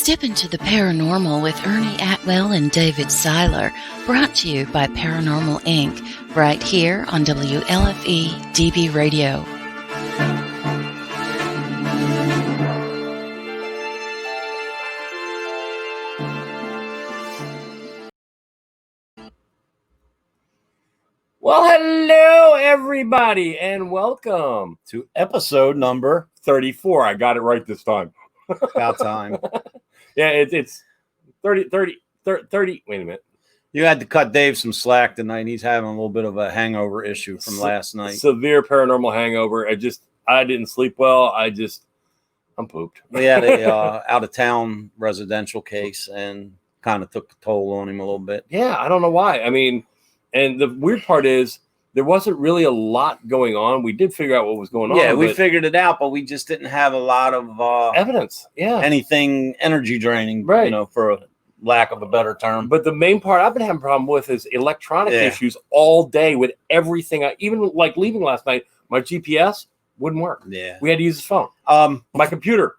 Step into the paranormal with Ernie Atwell and David Seiler, brought to you by Paranormal Inc., right here on WLFE DB Radio. Well, hello, everybody, and welcome to episode number 34. I got it right this time. About time. Yeah, it's 30. Wait a minute. You had to cut Dave some slack tonight. He's having a little bit of a hangover issue from last night. Severe paranormal hangover. I didn't sleep well. I'm pooped. We had a out-of-town residential case and kind of took a toll on him a little bit. Yeah, I don't know why. I mean, and the weird part is there wasn't really a lot going on. We did figure out what was going on. Yeah, we figured it out, but we just didn't have a lot of evidence. Yeah, anything energy draining, right? You know, for a lack of a better term. But the main part I've been having a problem with is electronic issues all day with everything. Even like leaving last night, my GPS wouldn't work. Yeah, we had to use his phone. My computer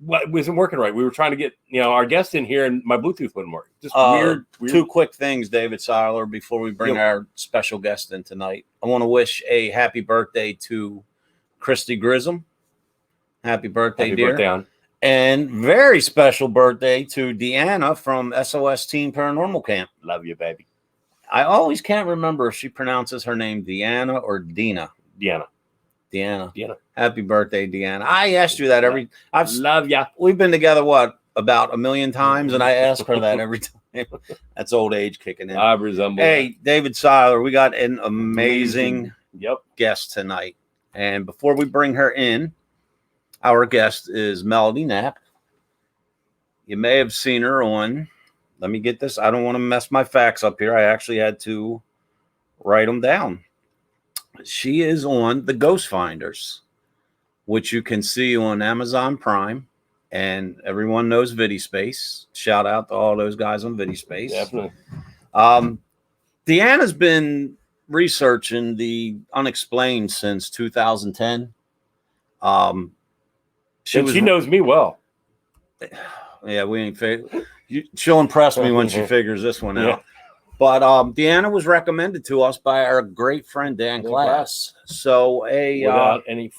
wasn't working right. We were trying to get our guest in here, and my Bluetooth wouldn't work. Just weird. Two quick things, David Seiler, before we bring our special guest in tonight. I want to wish a happy birthday to Christy Grissom. Happy birthday, dear. Birthday, and very special birthday to Deanna from SOS Teen Paranormal Camp. Love you, baby. I always can't remember if she pronounces her name Deanna or Dina. Deanna. Happy birthday, Deanna. I asked you that love ya. We've been together, about a million times, and I ask her that every time. That's old age kicking in. I resemble that. David Seiler, we got an amazing guest tonight. And before we bring her in, our guest is Melody Knapp. You may have seen her on, let me get this. I don't want to mess my facts up here. I actually had to write them down. She is on The Ghost Finders, which you can see on Amazon Prime, and everyone knows Vidi Space. Shout out to all those guys on Vidi Space. Definitely. Deanna's been researching the unexplained since 2010. She knows me well. Yeah, she'll impress me when she figures this one out. But Deanna was recommended to us by our great friend Dan Glass. So without any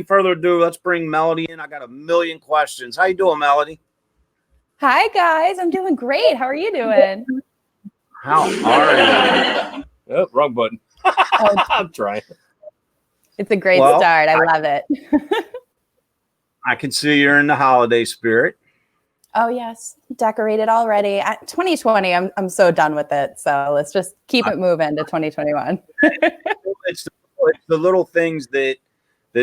further ado, let's bring Melody in. I got a million questions. How you doing, Melody? Hi guys, I'm doing great. How are you doing? How are you? Oh, wrong button. I'm trying. It's a great start. I love it. I can see you're in the holiday spirit. Oh yes, decorated already. 2020, I'm so done with it. So let's just keep it moving to 2021. It's the little things that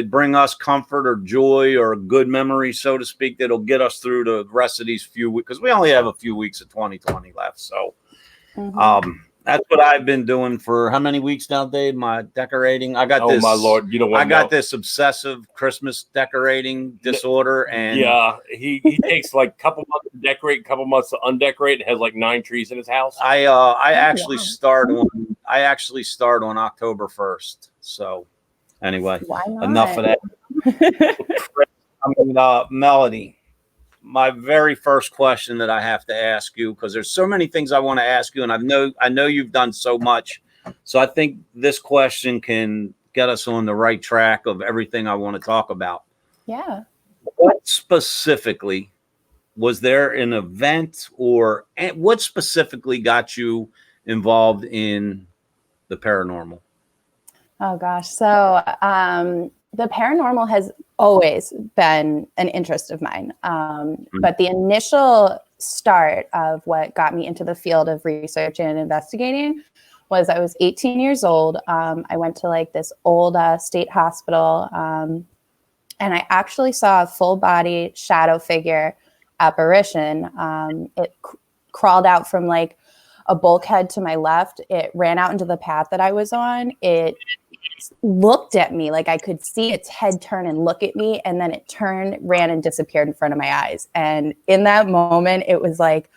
bring us comfort or joy or good memories, so to speak, that'll get us through the rest of these few weeks, because we only have a few weeks of 2020 left. So that's what I've been doing for how many weeks now, Dave? My decorating. I got this. Oh my Lord! You don't want I got this obsessive Christmas decorating disorder, and he takes like a couple months to decorate, a couple months to undecorate, and has like 9 trees in his house. I actually start on October 1st. So anyway, enough of that. Melody, my very first question that I have to ask you, because there's so many things I want to ask you, and I know you've done so much, so I think this question can get us on the right track of everything I want to talk about. Yeah. What specifically was there an event, or what specifically got you involved in the paranormal? Oh gosh, so the paranormal has always been an interest of mine. But the initial start of what got me into the field of research and investigating was I was 18 years old. I went to like this old state hospital, and I actually saw a full body shadow figure apparition. It crawled out from like a bulkhead to my left. It ran out into the path that I was on. It looked at me, like I could see its head turn and look at me, and then it turned, ran, and disappeared in front of my eyes. And in that moment, it was like,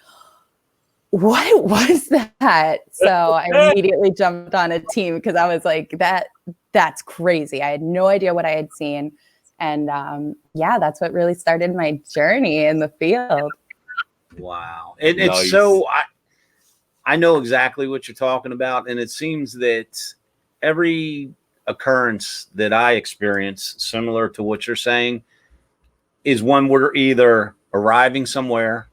what was that? So I immediately jumped on a team, because I was like, that's crazy. I had no idea what I had seen. And yeah, that's what really started my journey in the field. Wow. It's so, I know exactly what you're talking about. And it seems that every occurrence that I experience, similar to what you're saying, is when we're either arriving somewhere,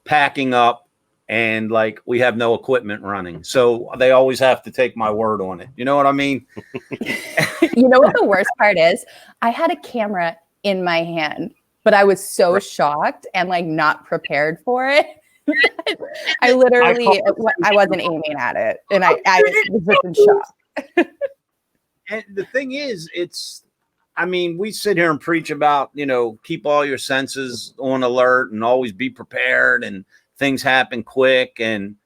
packing up, and like we have no equipment running. So they always have to take my word on it. You know what I mean? You know what the worst part is? I had a camera in my hand, but I was so shocked and like not prepared for it. I wasn't aiming at it, and I was just in shock. And the thing is, we sit here and preach about, keep all your senses on alert and always be prepared, and things happen quick. And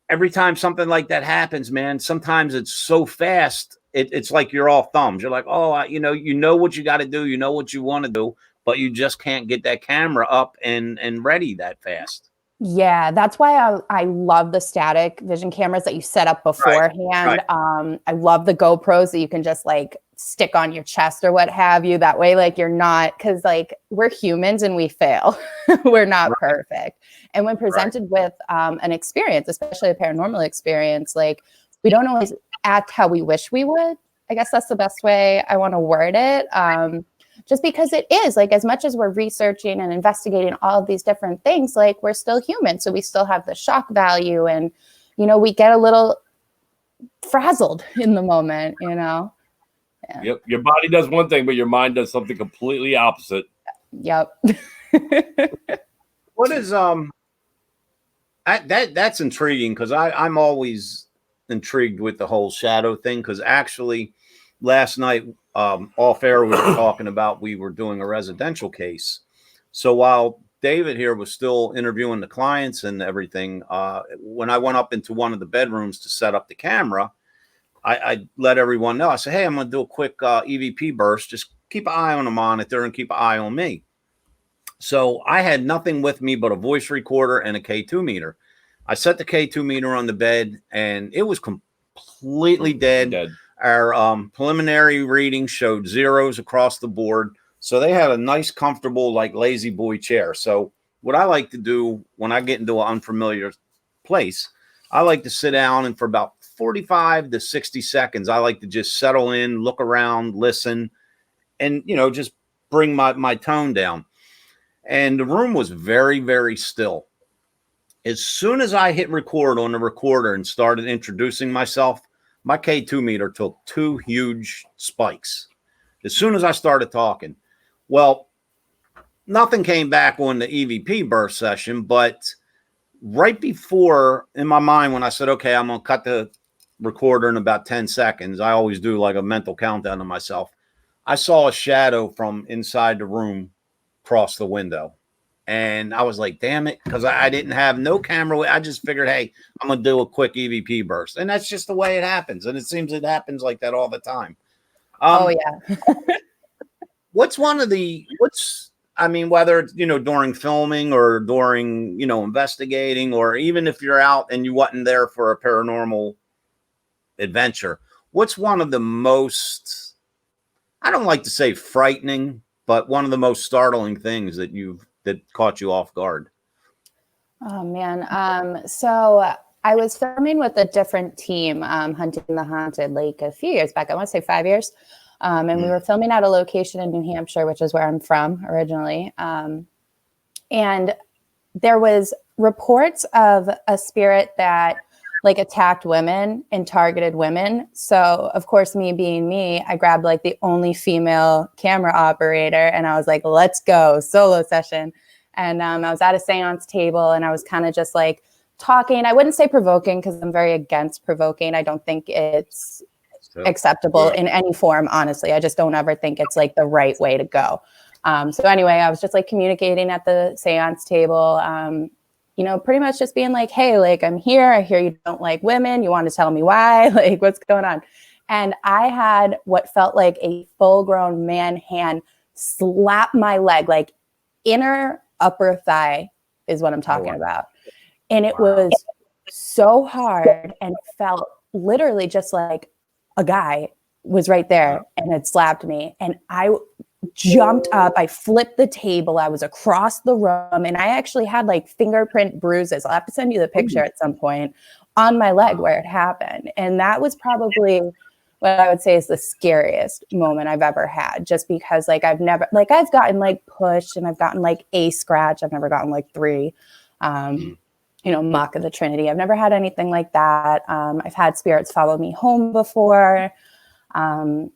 every time something like that happens, man, sometimes it's so fast. It's like you're all thumbs. You're like, oh, you know what you got to do. You know what you want to do, but you just can't get that camera up and ready that fast. Yeah, that's why I love the static vision cameras that you set up beforehand. Right. I love the GoPros that you can just like stick on your chest or what have you. That way, like you're not, because like we're humans and we fail. We're not perfect. And when presented with an experience, especially a paranormal experience, like we don't always act how we wish we would. I guess that's the best way I want to word it. Just because it is like, as much as we're researching and investigating all of these different things, like we're still human. So we still have the shock value, and, we get a little frazzled in the moment, Yeah. Yep. Your body does one thing, but your mind does something completely opposite. Yep. What is, that's intriguing, because I'm always intrigued with the whole shadow thing. Because actually last night, off air, we were talking about, we were doing a residential case. So while David here was still interviewing the clients and everything, when I went up into one of the bedrooms to set up the camera, I let everyone know. I said, hey, I'm going to do a quick EVP burst. Just keep an eye on the monitor and keep an eye on me. So I had nothing with me but a voice recorder and a K2 meter. I set the K2 meter on the bed, and it was completely dead. Our preliminary reading showed zeros across the board. So they had a nice, comfortable, like lazy boy chair. So what I like to do when I get into an unfamiliar place, I like to sit down, and for about 45 to 60 seconds, I like to just settle in, look around, listen, and, just bring my tone down. And the room was very, very still. As soon as I hit record on the recorder and started introducing myself, my K2 meter took 2 huge spikes. As soon as I started talking, well, nothing came back on the EVP burst session, but right before, in my mind, when I said, okay, I'm going to cut the recorder in about 10 seconds, I always do like a mental countdown to myself. I saw a shadow from inside the room cross the window. And I was like, damn it, because I didn't have no camera. I just figured, hey, I'm going to do a quick EVP burst. And that's just the way it happens. And it seems it happens like that all the time. Yeah. Whether it's, during filming or during, investigating, or even if you're out and you wasn't there for a paranormal adventure, what's one of the most, I don't like to say frightening, but one of the most startling things that caught you off guard? Oh man. So I was filming with a different team, Hunting the Haunted, like a few years back. I want to say 5 years. And we were filming at a location in New Hampshire, which is where I'm from originally. And there was reports of a spirit that like attacked women and targeted women. So of course, me being me, I grabbed like the only female camera operator, and I was like, let's go, solo session. And I was at a seance table, and I was kind of just like talking. I wouldn't say provoking, because I'm very against provoking. I don't think it's acceptable in any form, honestly. I just don't ever think it's like the right way to go. So anyway, I was just like communicating at the seance table, pretty much just being like, hey, like, I'm here. I hear you don't like women. You want to tell me why? Like, what's going on? And I had what felt like a full-grown man hand slap my leg, like inner upper thigh is what I'm talking about. And it was so hard and felt literally just like a guy was right there and it slapped me. And I jumped up, I flipped the table, I was across the room, and I actually had like fingerprint bruises. I'll have to send you the picture at some point on my leg where it happened. And that was probably what I would say is the scariest moment I've ever had, just because like I've gotten like pushed and I've gotten like a scratch. I've never gotten like 3. Mock of the Trinity. I've never had anything like that. I've had spirits follow me home before. I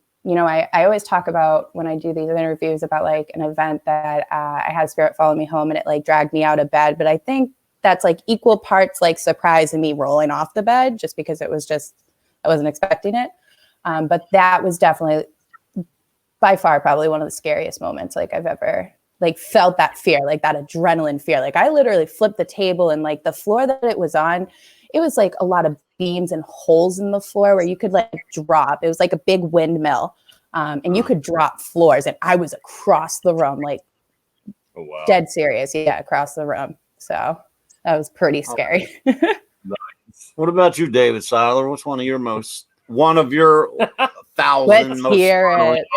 always talk about when I do these interviews about like an event that I had a spirit follow me home and it like dragged me out of bed. But I think that's like equal parts like surprise and me rolling off the bed, just because I wasn't expecting it. But that was definitely by far probably one of the scariest moments like I've ever like felt that fear, like that adrenaline fear. Like I literally flipped the table, and like the floor that it was on, it was like a lot of beams and holes in the floor where you could like drop. It was like a big windmill, and you could drop floors. And I was across the room, like dead serious. Yeah, across the room. So that was pretty scary. Nice. What about you, David Seiler? What's one of your 1,000 Let's most hear it.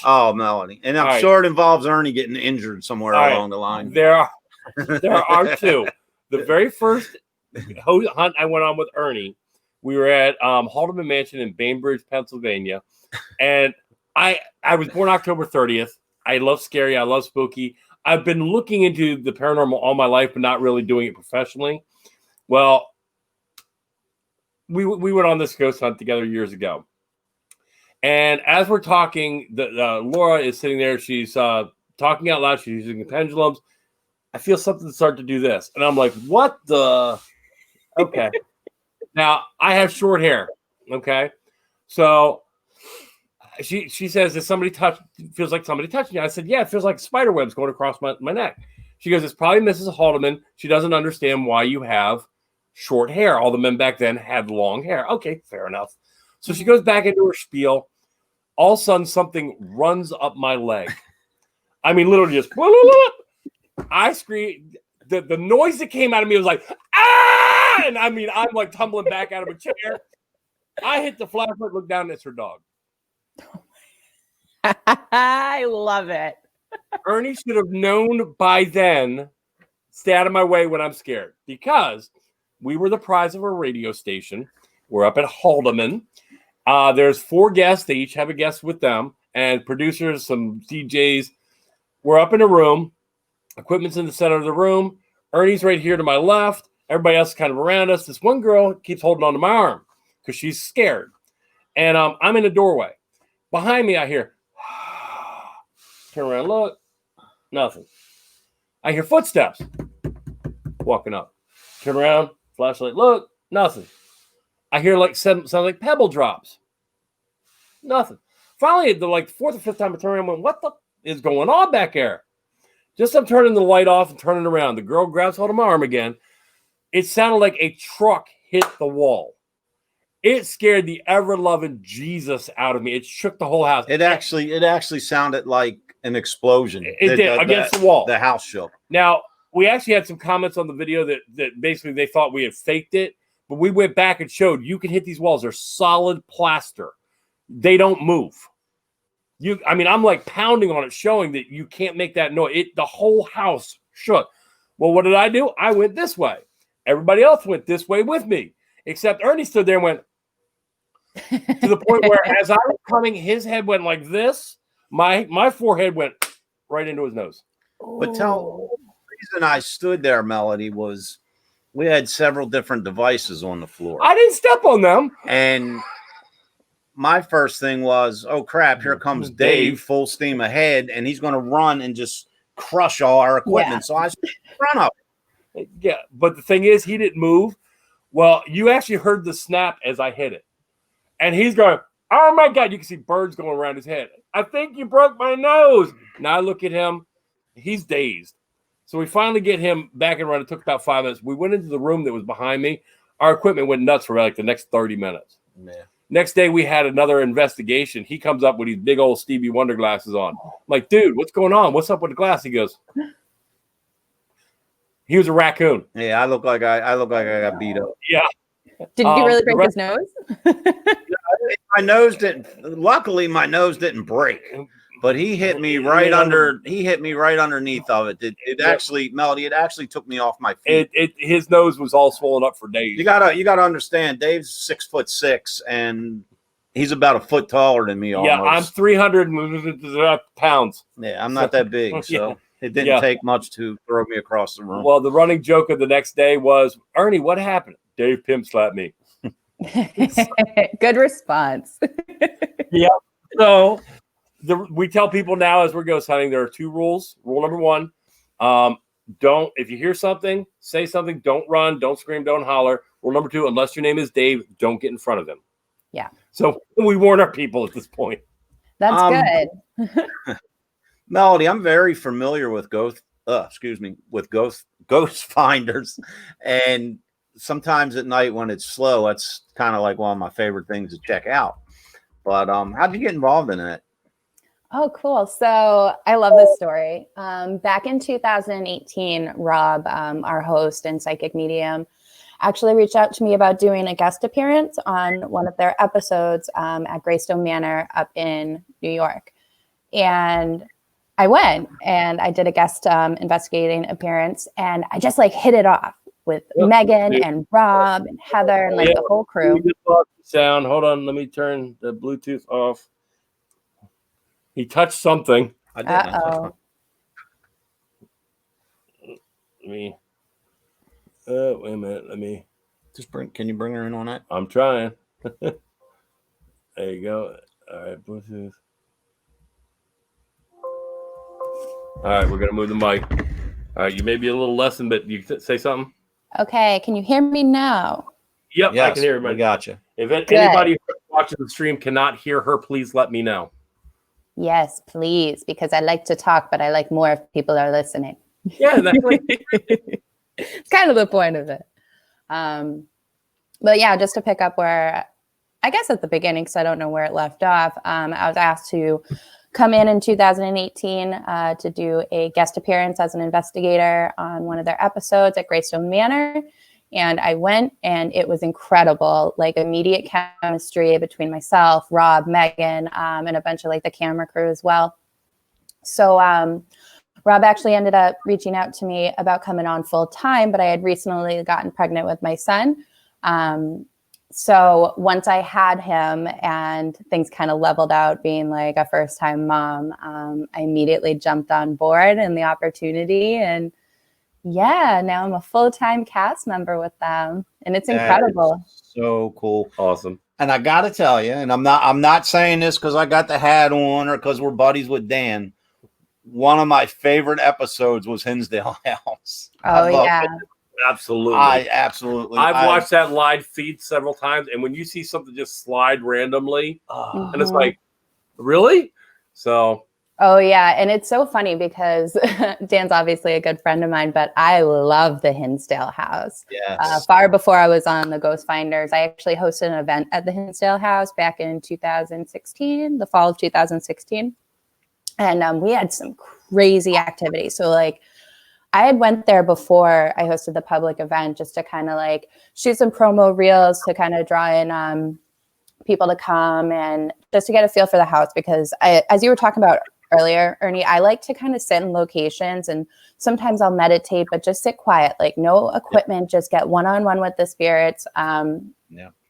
Oh, Melanie. And I'm sure it involves Ernie getting injured somewhere along the line. There are 2. The very first hunt I went on with Ernie, we were at Haldeman Mansion in Bainbridge, Pennsylvania. And I was born October 30th. I love scary. I love spooky. I've been looking into the paranormal all my life, but not really doing it professionally. Well, we went on this ghost hunt together years ago. And as we're talking, Laura is sitting there. She's talking out loud. She's using the pendulums. I feel something start to do this. And I'm like, what the? Okay. Now, I have short hair. Okay. So she says, feels like somebody touched me. I said, yeah, it feels like spider webs going across my neck. She goes, it's probably Mrs. Haldeman. She doesn't understand why you have short hair. All the men back then had long hair. Okay, fair enough. So she goes back into her spiel. All of a sudden, something runs up my leg. I mean, literally just, I screamed. The noise that came out of me was like, ah! And I mean, I'm like tumbling back out of a chair. I hit the flashlight, look down, and it's her dog. I love it. Ernie should have known by then, stay out of my way when I'm scared, because we were the prize of a radio station. We're up at Haldeman. There's 4 guests. They each have a guest with them, and producers, some DJs. We're up in a room. Equipment's in the center of the room. Ernie's right here to my left. Everybody else is kind of around us. This one girl keeps holding on to my arm because she's scared. And I'm in a doorway. Behind me, I hear, turn around, look, nothing. I hear footsteps walking up. Turn around, flashlight, look, nothing. I hear like sound like pebble drops. Nothing. Finally, the 4th or 5th time I turn around, I went, what the is going on back there? Just I'm turning the light off and turning around. The girl grabs hold of my arm again. It sounded like a truck hit the wall. It scared the ever-loving Jesus out of me. It shook the whole house. It actually sounded like an explosion. It did, against the wall. The house shook. Now, we actually had some comments on the video that basically they thought we had faked it. But we went back and showed you can hit these walls. They're solid plaster. They don't move. I'm like pounding on it, showing that you can't make that noise. The whole house shook. Well, what did I do? I went this way. Everybody else went this way with me, except Ernie stood there and went to the point where as I was coming, his head went like this. My forehead went right into his nose. But the reason I stood there, Melody, was we had several different devices on the floor. I didn't step on them. And my first thing was, oh, crap, here comes Dave full steam ahead, and he's going to run and just crush all our equipment. Yeah. So I stood in front of him. Yeah, but the thing is, he didn't move. Well, you actually heard the snap as I hit it. And he's going, oh, my God. You can see birds going around his head. I think you broke my nose. Now I look at him. He's dazed. So we finally get him back and run. It took about 5 minutes. We went into the room that was behind me. Our equipment went nuts for like the next 30 minutes. Man. Next day, we had another investigation. He comes up with these big old Stevie Wonder glasses on. I'm like, dude, what's going on? What's up with the glass? He goes, he was a raccoon. Yeah, I look like I got beat up. Yeah. Did you really break his nose? I my nose didn't. Luckily, my nose didn't break, but he hit me right under. He hit me right underneath of it. It actually, Melody. It actually took me off my feet. His nose was all swollen up for days. You gotta understand. Dave's 6'6", and he's about a foot taller than me. Almost. Yeah, I'm 300 pounds. Yeah, I'm not that big, so it didn't take much to throw me across the room. Well, the running joke of the next day was, Ernie, what happened? Dave pimp slapped me. Good response. Yeah. So we tell people now as we're ghost hunting, there are 2 rules. Rule number 1, if you hear something, say something, don't run, don't scream, don't holler. Rule number 2, unless your name is Dave, don't get in front of him. Yeah. So we warn our people at this point. That's good. Melody, I'm very familiar with ghost finders, and sometimes at night when it's slow, that's kind of like one of my favorite things to check out. But how did you get involved in it? Oh, cool. So I love this story. Back in 2018, Rob, our host and psychic medium, actually reached out to me about doing a guest appearance on one of their episodes at Greystone Manor up in New York. And I went and I did a guest investigating appearance, and I just like hit it off with Megan and Rob and Heather and like the whole crew. Sound. Hold on. Let me turn the Bluetooth off. He touched something. I did. Uh-oh. Let me. Wait a minute. Let me. Can you bring her in on that? I'm trying. There you go. All right, Bluetooth. All right, we're gonna move the mic. All right, you may be a little lesson, but you say something. Okay, can you hear me now? Yep, yes, I can hear you. I got you. If anybody watching the stream cannot hear her, please let me know. Yes, please, because I like to talk, but I like more if people are listening. Yeah, exactly. It's kind of the point of it. But yeah, just to pick up where, I guess at the beginning, because I don't know where it left off, I was asked to come in 2018 to do a guest appearance as an investigator on one of their episodes at Greystone Manor. And I went, and it was incredible, like immediate chemistry between myself, Rob, Megan, and a bunch of like the camera crew as well. So Rob actually ended up reaching out to me about coming on full time, but I had recently gotten pregnant with my son. So once I had him and things kind of leveled out being like a first time mom, I immediately jumped on board and the opportunity, and yeah, now I'm a full-time cast member with them, and it's incredible. So cool. Awesome. And I got to tell you, and I'm not saying this because I got the hat on or because we're buddies with Dan. One of my favorite episodes was Hinsdale House. Oh, yeah. Absolutely. I've watched that live feed several times, and when you see something just slide randomly, and it's like, really? So. Oh, yeah. And it's so funny because Dan's obviously a good friend of mine, but I love the Hinsdale House. Yes. Far before I was on the Ghost Finders, I actually hosted an event at the Hinsdale House back in 2016, the fall of 2016. And we had some crazy activities. So like I had went there before I hosted the public event just to kind of like shoot some promo reels to kind of draw in people to come and just to get a feel for the house. Because as you were talking about earlier, Ernie, I like to kind of sit in locations, and sometimes I'll meditate, but just sit quiet, like no equipment, just get one-on-one with the spirits.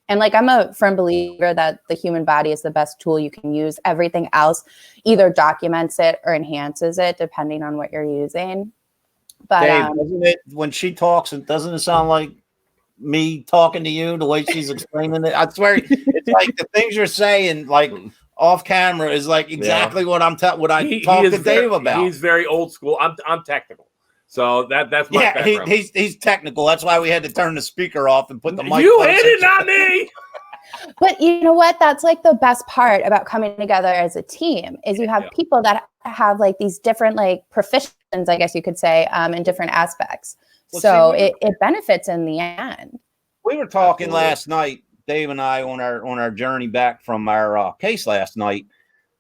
And like, I'm a firm believer that the human body is the best tool you can use. Everything else either documents it or enhances it, depending on what you're using. But Dave, doesn't it, when she talks, doesn't it sound like me talking to you the way she's explaining it? I swear, it's like the things you're saying, like off camera, is like exactly what I talk to Dave about. He's very old school. I'm technical. So that's my background. He's technical. That's why we had to turn the speaker off and put the mic. You hit it, not me. But you know what? That's like the best part about coming together as a team is you have people that have like these different like proficiencies, I guess you could say, in different aspects. Well, so it benefits in the end. We were talking last night, Dave and I, on our journey back from our case last night.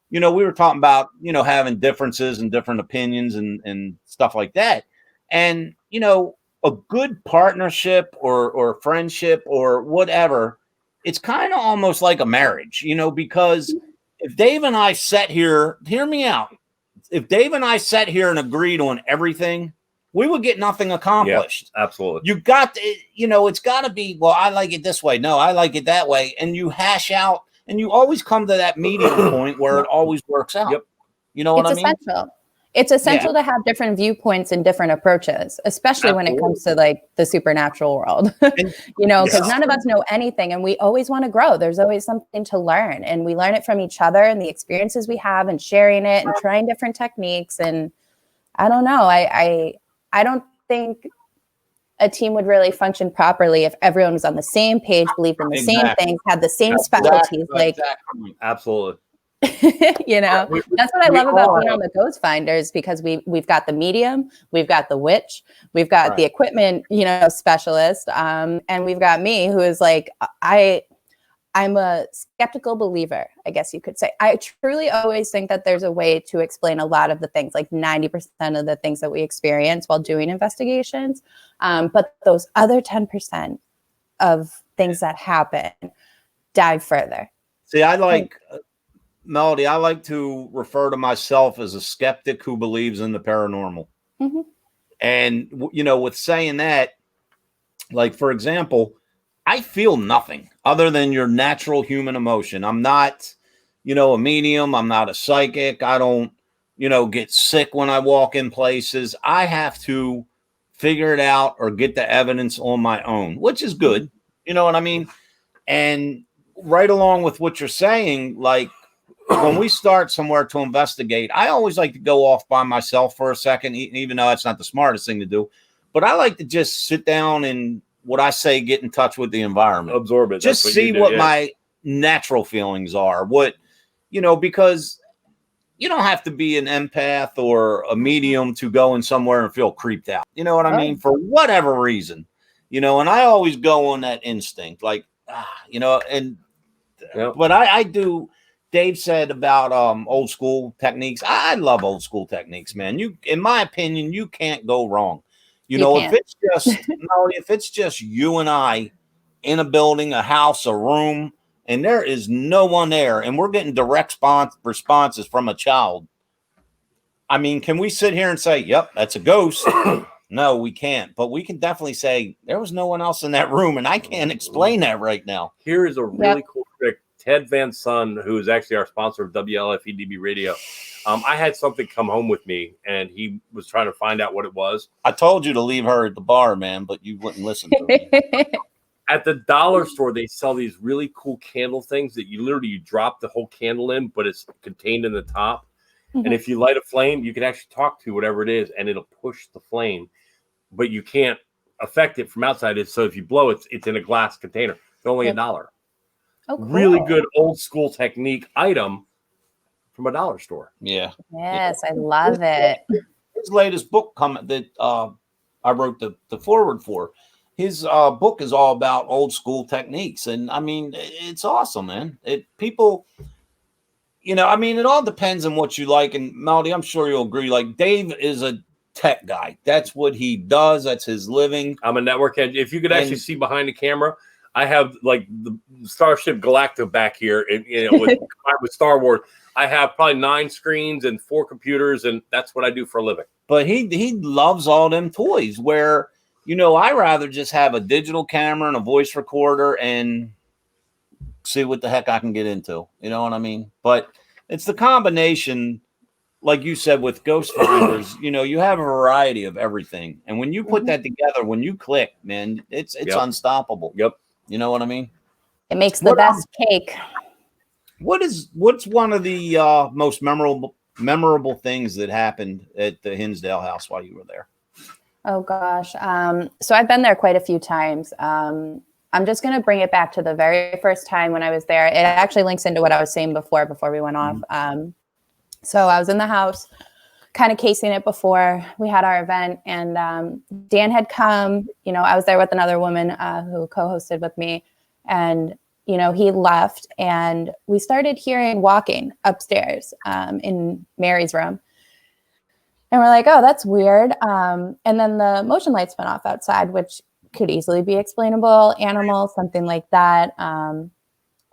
You know, we were talking about, you know, having differences and different opinions and stuff like that. And, you know, a good partnership or friendship or whatever it's kind of almost like a marriage, because if Dave and I sat here, hear me out. If Dave and I sat here and agreed on everything, we would get nothing accomplished. Yeah, absolutely. You got to, it's got to be, well, I like it this way. No, I like it that way. And you hash out, and you always come to that medium point where it always works out. Yep. You know what I mean? It's essential to have different viewpoints and different approaches, especially when it comes to like the supernatural world, because none of us know anything and we always want to grow. There's always something to learn, and we learn it from each other and the experiences we have and sharing it and trying different techniques. And I don't know, I don't think a team would really function properly if everyone was on the same page, believed in the same things, had the same specialties. Absolutely. That's what I love about being on the Ghost Finders, because we've got the medium, we've got the witch, we've got the equipment, specialist, and we've got me, who is like, I'm a skeptical believer, I guess you could say. I truly always think that there's a way to explain a lot of the things, like 90% of the things that we experience while doing investigations, but those other 10% of things that happen, dive further. See, I like Melody, I like to refer to myself as a skeptic who believes in the paranormal. Mm-hmm. And, with saying that, like, for example, I feel nothing other than your natural human emotion. I'm not, a medium. I'm not a psychic. I don't, get sick when I walk in places. I have to figure it out or get the evidence on my own, which is good. You know what I mean? And right along with what you're saying, like, when we start somewhere to investigate, I always like to go off by myself for a second, even though that's not the smartest thing to do. But I like to just sit down and, what I say, get in touch with the environment. Absorb it. Just see what my natural feelings are. Because you don't have to be an empath or a medium to go in somewhere and feel creeped out. You know what I mean? For whatever reason. And I always go on that instinct. Like, but I do. Dave said about old school techniques. I love old school techniques, man. In my opinion, you can't go wrong. If it's just you and I in a building, a house, a room, and there is no one there, and we're getting direct responses from a child. I mean, can we sit here and say, "Yep, that's a ghost"? No, we can't. But we can definitely say there was no one else in that room, and I can't explain that right now. Here is a really cool trick. Ted Van Son, who is actually our sponsor of WLFE DB Radio, I had something come home with me, and he was trying to find out what it was. I told you to leave her at the bar, man, but you wouldn't listen to me. At the dollar store, they sell these really cool candle things that you drop the whole candle in, but it's contained in the top. Mm-hmm. And if you light a flame, you can actually talk to whatever it is, and it'll push the flame, but you can't affect it from outside. So if you blow it, it's in a glass container. It's only $1. Oh, cool. Really good old school technique item from a dollar store. Yeah. Yes, I love it. His latest book that I wrote the foreword for. His book is all about old school techniques, and I mean, it's awesome, man. It all depends on what you like. And Melody, I'm sure you'll agree. Like, Dave is a tech guy. That's what he does. That's his living. I'm a network engineer. If you could actually see behind the camera, I have like the Starship Galactica back here, and with Star Wars. I have probably 9 screens and 4 computers, and that's what I do for a living. But he loves all them toys. Where I rather just have a digital camera and a voice recorder and see what the heck I can get into. You know what I mean? But it's the combination, like you said, with Ghost Finders. You have a variety of everything, and when you put that together, when you click, man, it's unstoppable. Yep. You know what I mean? It makes the best cake. What's one of the most memorable things that happened at the Hinsdale house while you were there? Oh gosh. So I've been there quite a few times. I'm just going to bring it back to the very first time when I was there. It actually links into what I was saying before we went off. So I was in the house, kind of casing it before we had our event, and Dan had come. I was there with another woman who co-hosted with me, and he left, and we started hearing walking upstairs in Mary's room, and we're like, oh, that's weird. And then the motion lights went off outside, which could easily be explainable animal, something like that. And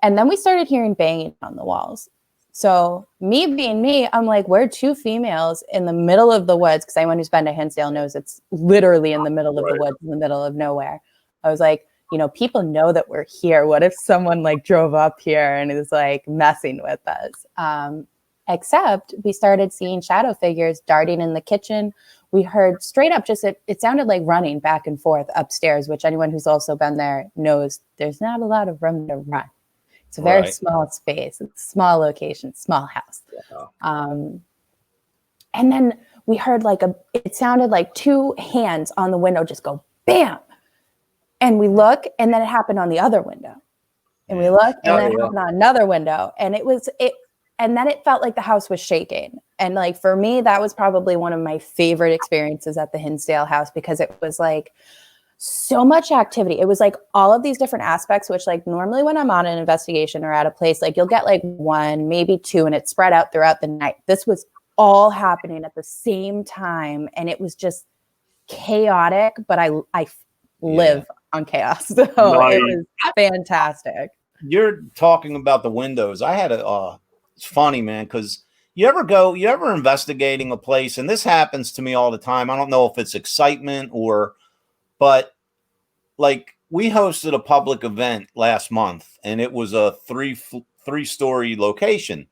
then we started hearing banging on the walls. So me being me, I'm like, we're two females in the middle of the woods, because anyone who's been to Hinsdale knows it's literally in the middle of the woods, in the middle of nowhere. I was like, you know, people know that we're here. What if someone like drove up here and is like messing with us? Except we started seeing shadow figures darting in the kitchen. We heard straight up just, it sounded like running back and forth upstairs, which anyone who's also been there knows there's not a lot of room to run. It's a very small space. It's a small location, small house. And then we heard it sounded like two hands on the window just go bam. And we look, and then it happened on the other window. And we look, and then it happened on another window. And and then it felt like the house was shaking. And like, for me, that was probably one of my favorite experiences at the Hinsdale house, because it was like so much activity. It was like all of these different aspects, which like normally when I'm on an investigation or at a place, like you'll get like one, maybe two, and it's spread out throughout the night. This was all happening at the same time. And it was just chaotic, but I live on chaos. So it was fantastic. You're talking about the windows. I had it's funny, man, because you ever investigating a place, and this happens to me all the time. I don't know if it's excitement but like we hosted a public event last month, and it was a three-story location.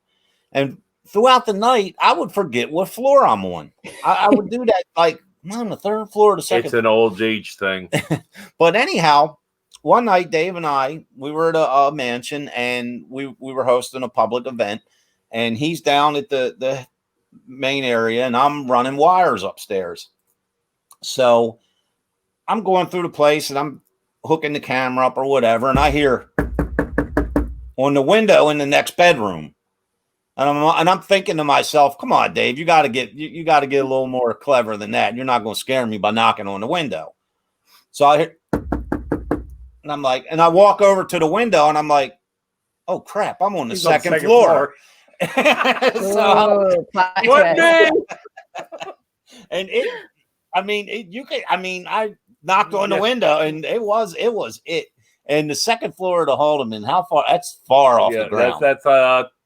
And throughout the night, I would forget what floor I'm on. I would do that like, I'm on the third floor, the second. It's an old age thing. But anyhow, one night, Dave and I, we were at a mansion, and we were hosting a public event, and he's down at the main area, and I'm running wires upstairs. So I'm going through the place, and I'm hooking the camera up or whatever, and I hear on the window in the next bedroom. And I'm thinking to myself, come on, Dave, you got to get a little more clever than that. You're not going to scare me by knocking on the window. So I hear, and I'm like, and I walk over to the window, and I'm like, oh crap, I'm on the second floor. So and I knocked on the window, and it was it. And the second floor of the Haldeman, how far? That's far off the ground. That's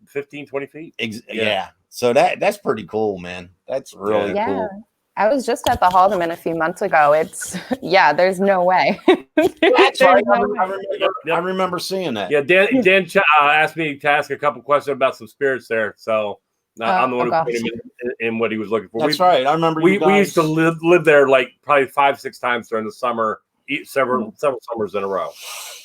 15, 20 feet. Yeah. So that's pretty cool, man. That's really cool. I was just at the Haldeman a few months ago. It's there's no way. That's right. I remember seeing that. Yeah, Dan asked me to ask a couple questions about some spirits there. So I'm the one who put him in what he was looking for. That's right. I remember we used to live there like probably 5-6 times during the summer. Several summers in a row.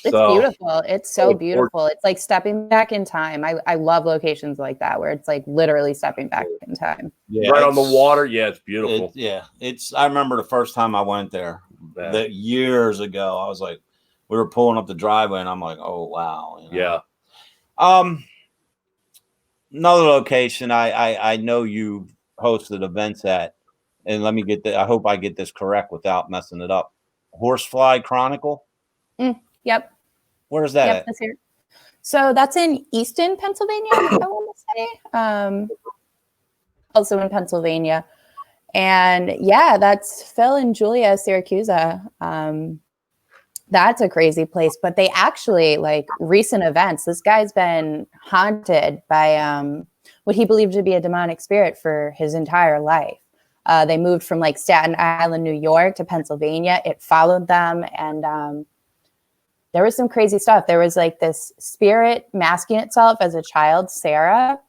It's beautiful. It's so beautiful. It's like stepping back in time. I love locations like that where it's like literally stepping back in time. Yeah, right on the water. Yeah, it's beautiful. I remember the first time I went there years ago. I was like, we were pulling up the driveway, and I'm like, oh wow. Yeah. Another location I know you hosted events at, and let me get I hope I get this correct without messing it up. Horsefly Chronicle? Yep. Where's that at? That's here. So that's in Easton, Pennsylvania, I want to say. Also in Pennsylvania. And that's Phil and Julia Syracusa. That's a crazy place. But they actually, like, recent events, this guy's been haunted by what he believed to be a demonic spirit for his entire life. They moved from like Staten Island, New York to Pennsylvania. It followed them. And there was some crazy stuff. There was like this spirit masking itself as a child, Sarah.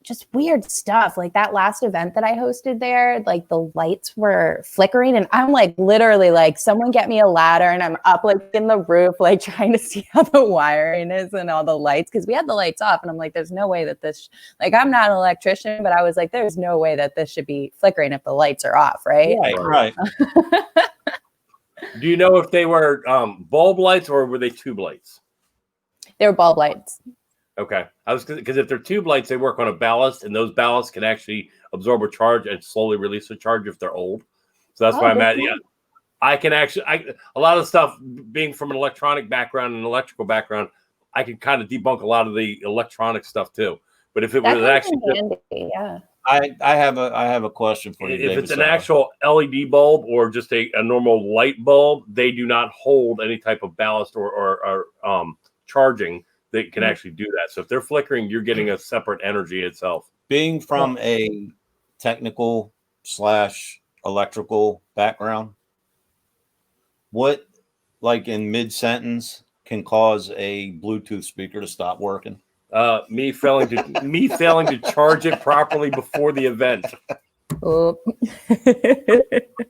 Just weird stuff. Like that last event that I hosted there, like the lights were flickering, and I'm like literally like, someone get me a ladder, and I'm up like in the roof, like trying to see how the wiring is and all the lights, because we had the lights off, and I'm like, there's no way that this, like, I'm not an electrician, but I was like, there's no way that this should be flickering if the lights are off, right? Right. Do you know if they were bulb lights or were they tube lights? They were bulb lights. Okay, because if they're tube lights, they work on a ballast, and those ballasts can actually absorb a charge and slowly release a charge if they're old. So that's why I'm at. Yeah, I can actually. A lot of stuff, being from an electronic background and an electrical background, I can kind of debunk a lot of the electronic stuff too. But if it was actually, I have a question for you. If David it's an Sala. actual LED bulb or just a normal light bulb, they do not hold any type of ballast or charging that can actually do that. So if they're flickering, you're getting a separate energy itself. Being from a technical / electrical background, what, like in mid-sentence, can cause a Bluetooth speaker to stop working? Me failing to charge it properly before the event. Oh.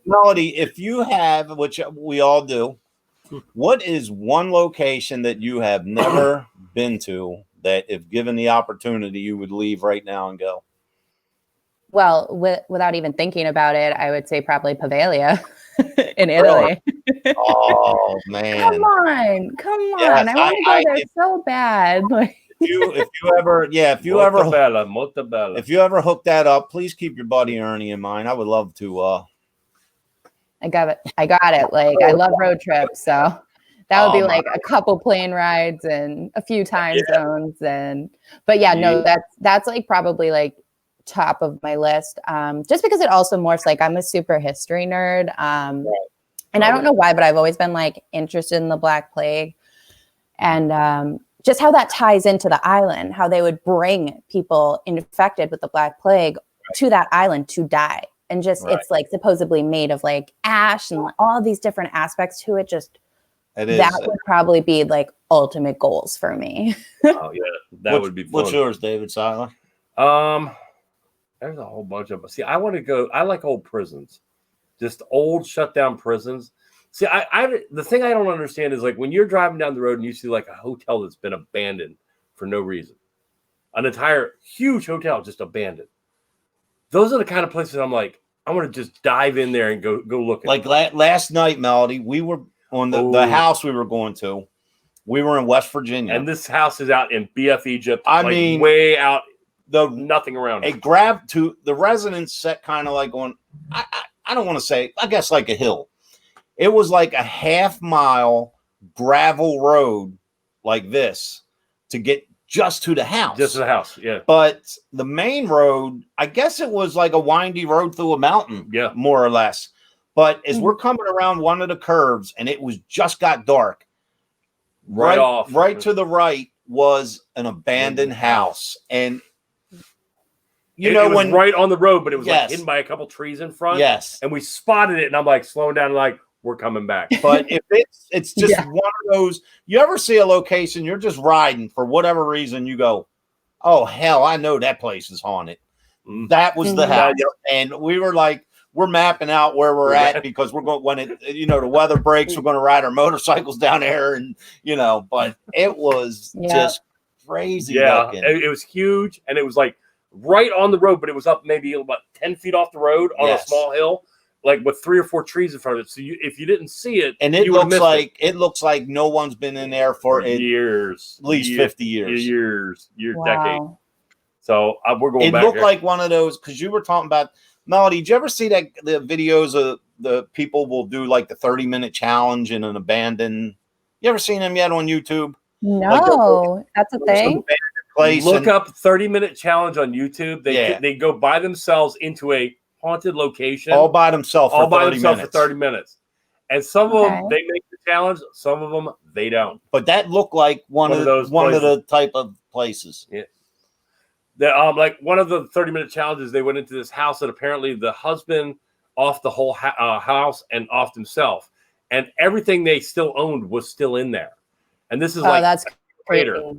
Melody, if you have, which we all do, what is one location that you have never been to that, if given the opportunity, you would leave right now and go? Well, without even thinking about it, I would say probably Pavalia in Italy. Oh man! Come on! Yes, I want to go there so bad. Like, if you ever hook that up, please keep your buddy Ernie in mind. I would love to. I got it. Like, I love road trips, so that would be like a couple plane rides and a few time zones. But no, that's like probably like top of my list. Just because it also morphs, like I'm a super history nerd. And I don't know why, but I've always been like interested in the Black Plague and just how that ties into the island, how they would bring people infected with the Black Plague to that island to die. And just it's like supposedly made of like ash and all these different aspects to it. Just that would probably be like ultimate goals for me. Oh yeah, that would be fun. What's yours, David Seiler? There's a whole bunch of them. See, I want to go. I like old prisons, just old shut down prisons. See, the thing I don't understand is like when you're driving down the road and you see like a hotel that's been abandoned for no reason, an entire huge hotel just abandoned. Those are the kind of places I'm like, I want to just dive in there and go look at. Like last night, Melody, we were on the house we were going to. We were in West Virginia, and this house is out in BF Egypt. I mean, way out. Nothing around it. It grabbed to the residents set kind of like on. I don't want to say. I guess like a hill. It was like a half-mile gravel road like this to get just to the house. Just to the house, yeah. But the main road, I guess it was like a windy road through a mountain, more or less. But as we're coming around one of the curves and it was just got dark, right to the right was an abandoned house. And it was right on the road, but it was like hidden by a couple trees in front. Yes. And we spotted it and I'm like slowing down like, we're coming back. But if it's just one of those, you ever see a location, you're just riding for whatever reason, you go, oh hell, I know that place is haunted. That was the house. And we were like, we're mapping out where we're at because we're going, when it, the weather breaks, we're going to ride our motorcycles down there and, but it was just crazy. Yeah. Looking. It was huge. And it was like right on the road, but it was up maybe about 10 feet off the road on a small hill. Like with 3 or 4 trees in front of it, so if you didn't see it, and it looks like no one's been in there for years, at least 50 years, decade. So we're going. It looked like one of those because you were talking about Melody. Did you ever see the videos of the people will do like the 30-minute challenge in an abandoned? You ever seen them yet on YouTube? No, that's a thing. Place. Look up 30-minute challenge on YouTube. They go by themselves into a haunted location all by themselves for 30 minutes. And some of them they make the challenge, some of them they don't. But that looked like one of the type of places. Yeah. Like one of the 30-minute challenges, they went into this house that apparently the husband offed the whole house and offed himself, and everything they still owned was still in there. And this is that's later.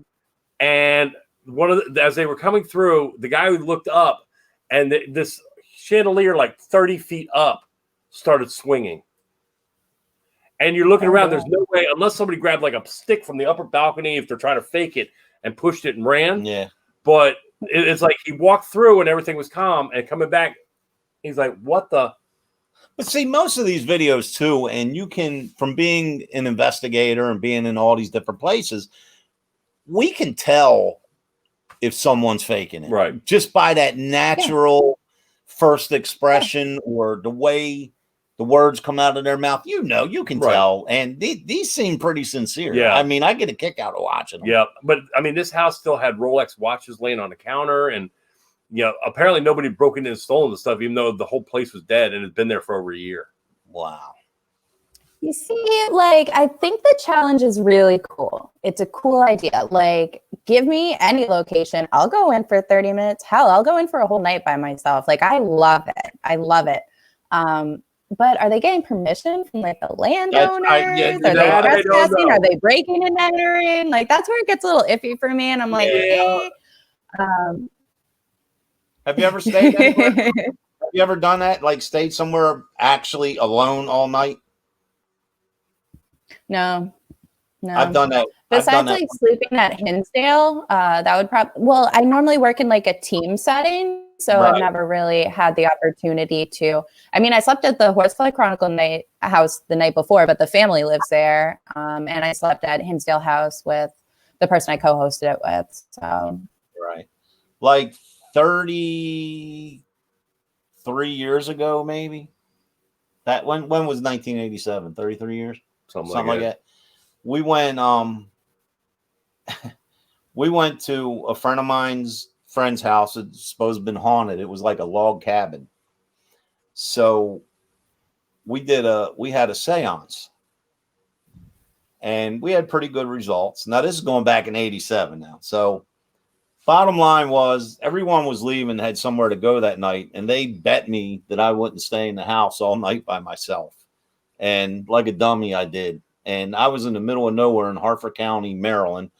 And one of as they were coming through, the guy who looked up and this chandelier like 30 feet up started swinging, and you're looking around. There's no way unless somebody grabbed like a stick from the upper balcony if they're trying to fake it and pushed it and ran. But it's like he walked through and everything was calm, and coming back he's like, what the? But see, most of these videos too, and you can, from being an investigator and being in all these different places, we can tell if someone's faking it, right? Just by that natural first expression or the way the words come out of their mouth. You can tell. And these seem pretty sincere. Yeah. I mean, I get a kick out of watching them. Yeah. But I mean, this house still had Rolex watches laying on the counter, and apparently nobody broke in and stolen the stuff, even though the whole place was dead and it's been there for over a year. Wow. You see, like, I think the challenge is really cool. It's a cool idea. Like, give me any location. I'll go in for 30 minutes. Hell, I'll go in for a whole night by myself. Like, I love it. I love it. But are they getting permission from like the landowners? Are they trespassing? Are they breaking and entering? Like, that's where it gets a little iffy for me. And I'm like, Have you ever stayed anywhere? Have you ever done that? Like, stayed somewhere actually alone all night? No. I've done that. Besides like sleeping at Hinsdale, that would probably, well, I normally work in like a team setting, so I've never really had the opportunity to. I mean, I slept at the Horsefly Chronicle house the night before, but the family lives there, and I slept at Hinsdale House with the person I co-hosted it with. So like 33 years ago, maybe. That when was 1987? 33 years. Something like that. We went to a friend of mine's friend's house. It's supposed to have been haunted. It was like a log cabin. So we had a seance, and we had pretty good results. Now this is going back in 87 now. So bottom line was everyone was leaving, had somewhere to go that night, and they bet me that I wouldn't stay in the house all night by myself. And like a dummy, I did. And I was in the middle of nowhere in Hartford County, Maryland,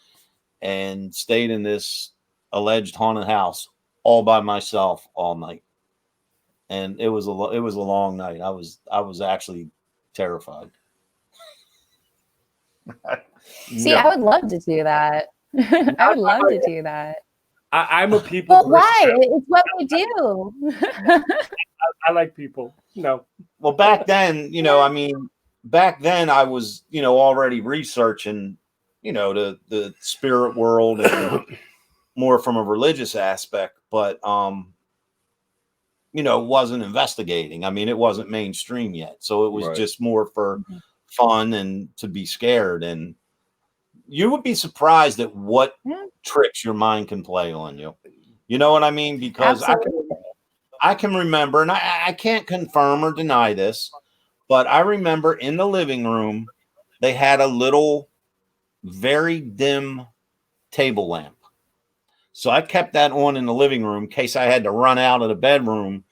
and stayed in this alleged haunted house all by myself all night. And it was a long night. I was actually terrified. See, I would love to do that. I would love to do that. I'm a people. But why? It's what we do. I like people. No. Well, back then, back then I was, already researching, the spirit world and more from a religious aspect, but, wasn't investigating. I mean, it wasn't mainstream yet. So it was just more for fun and to be scared. And you would be surprised at what tricks your mind can play on you. You know what I mean? Because I can remember, and I can't confirm or deny this, but I remember in the living room, they had a little, very dim table lamp. So I kept that on in the living room in case I had to run out of the bedroom,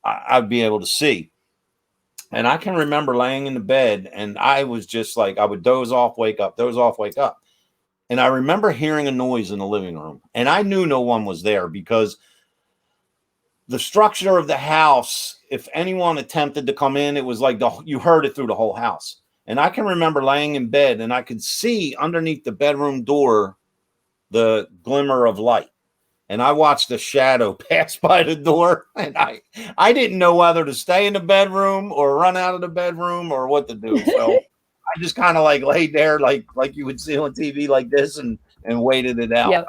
I'd be able to see. And I can remember laying in the bed, and I was just like, I would doze off, wake up, doze off, wake up. And I remember hearing a noise in the living room, and I knew no one was there because the structure of the house, if anyone attempted to come in, it was like you heard it through the whole house. And I can remember laying in bed, and I could see underneath the bedroom door the glimmer of light. And I watched a shadow pass by the door, and I didn't know whether to stay in the bedroom or run out of the bedroom or what to do. So I just kind of like laid there like you would see on TV like this and waited it out. Yep.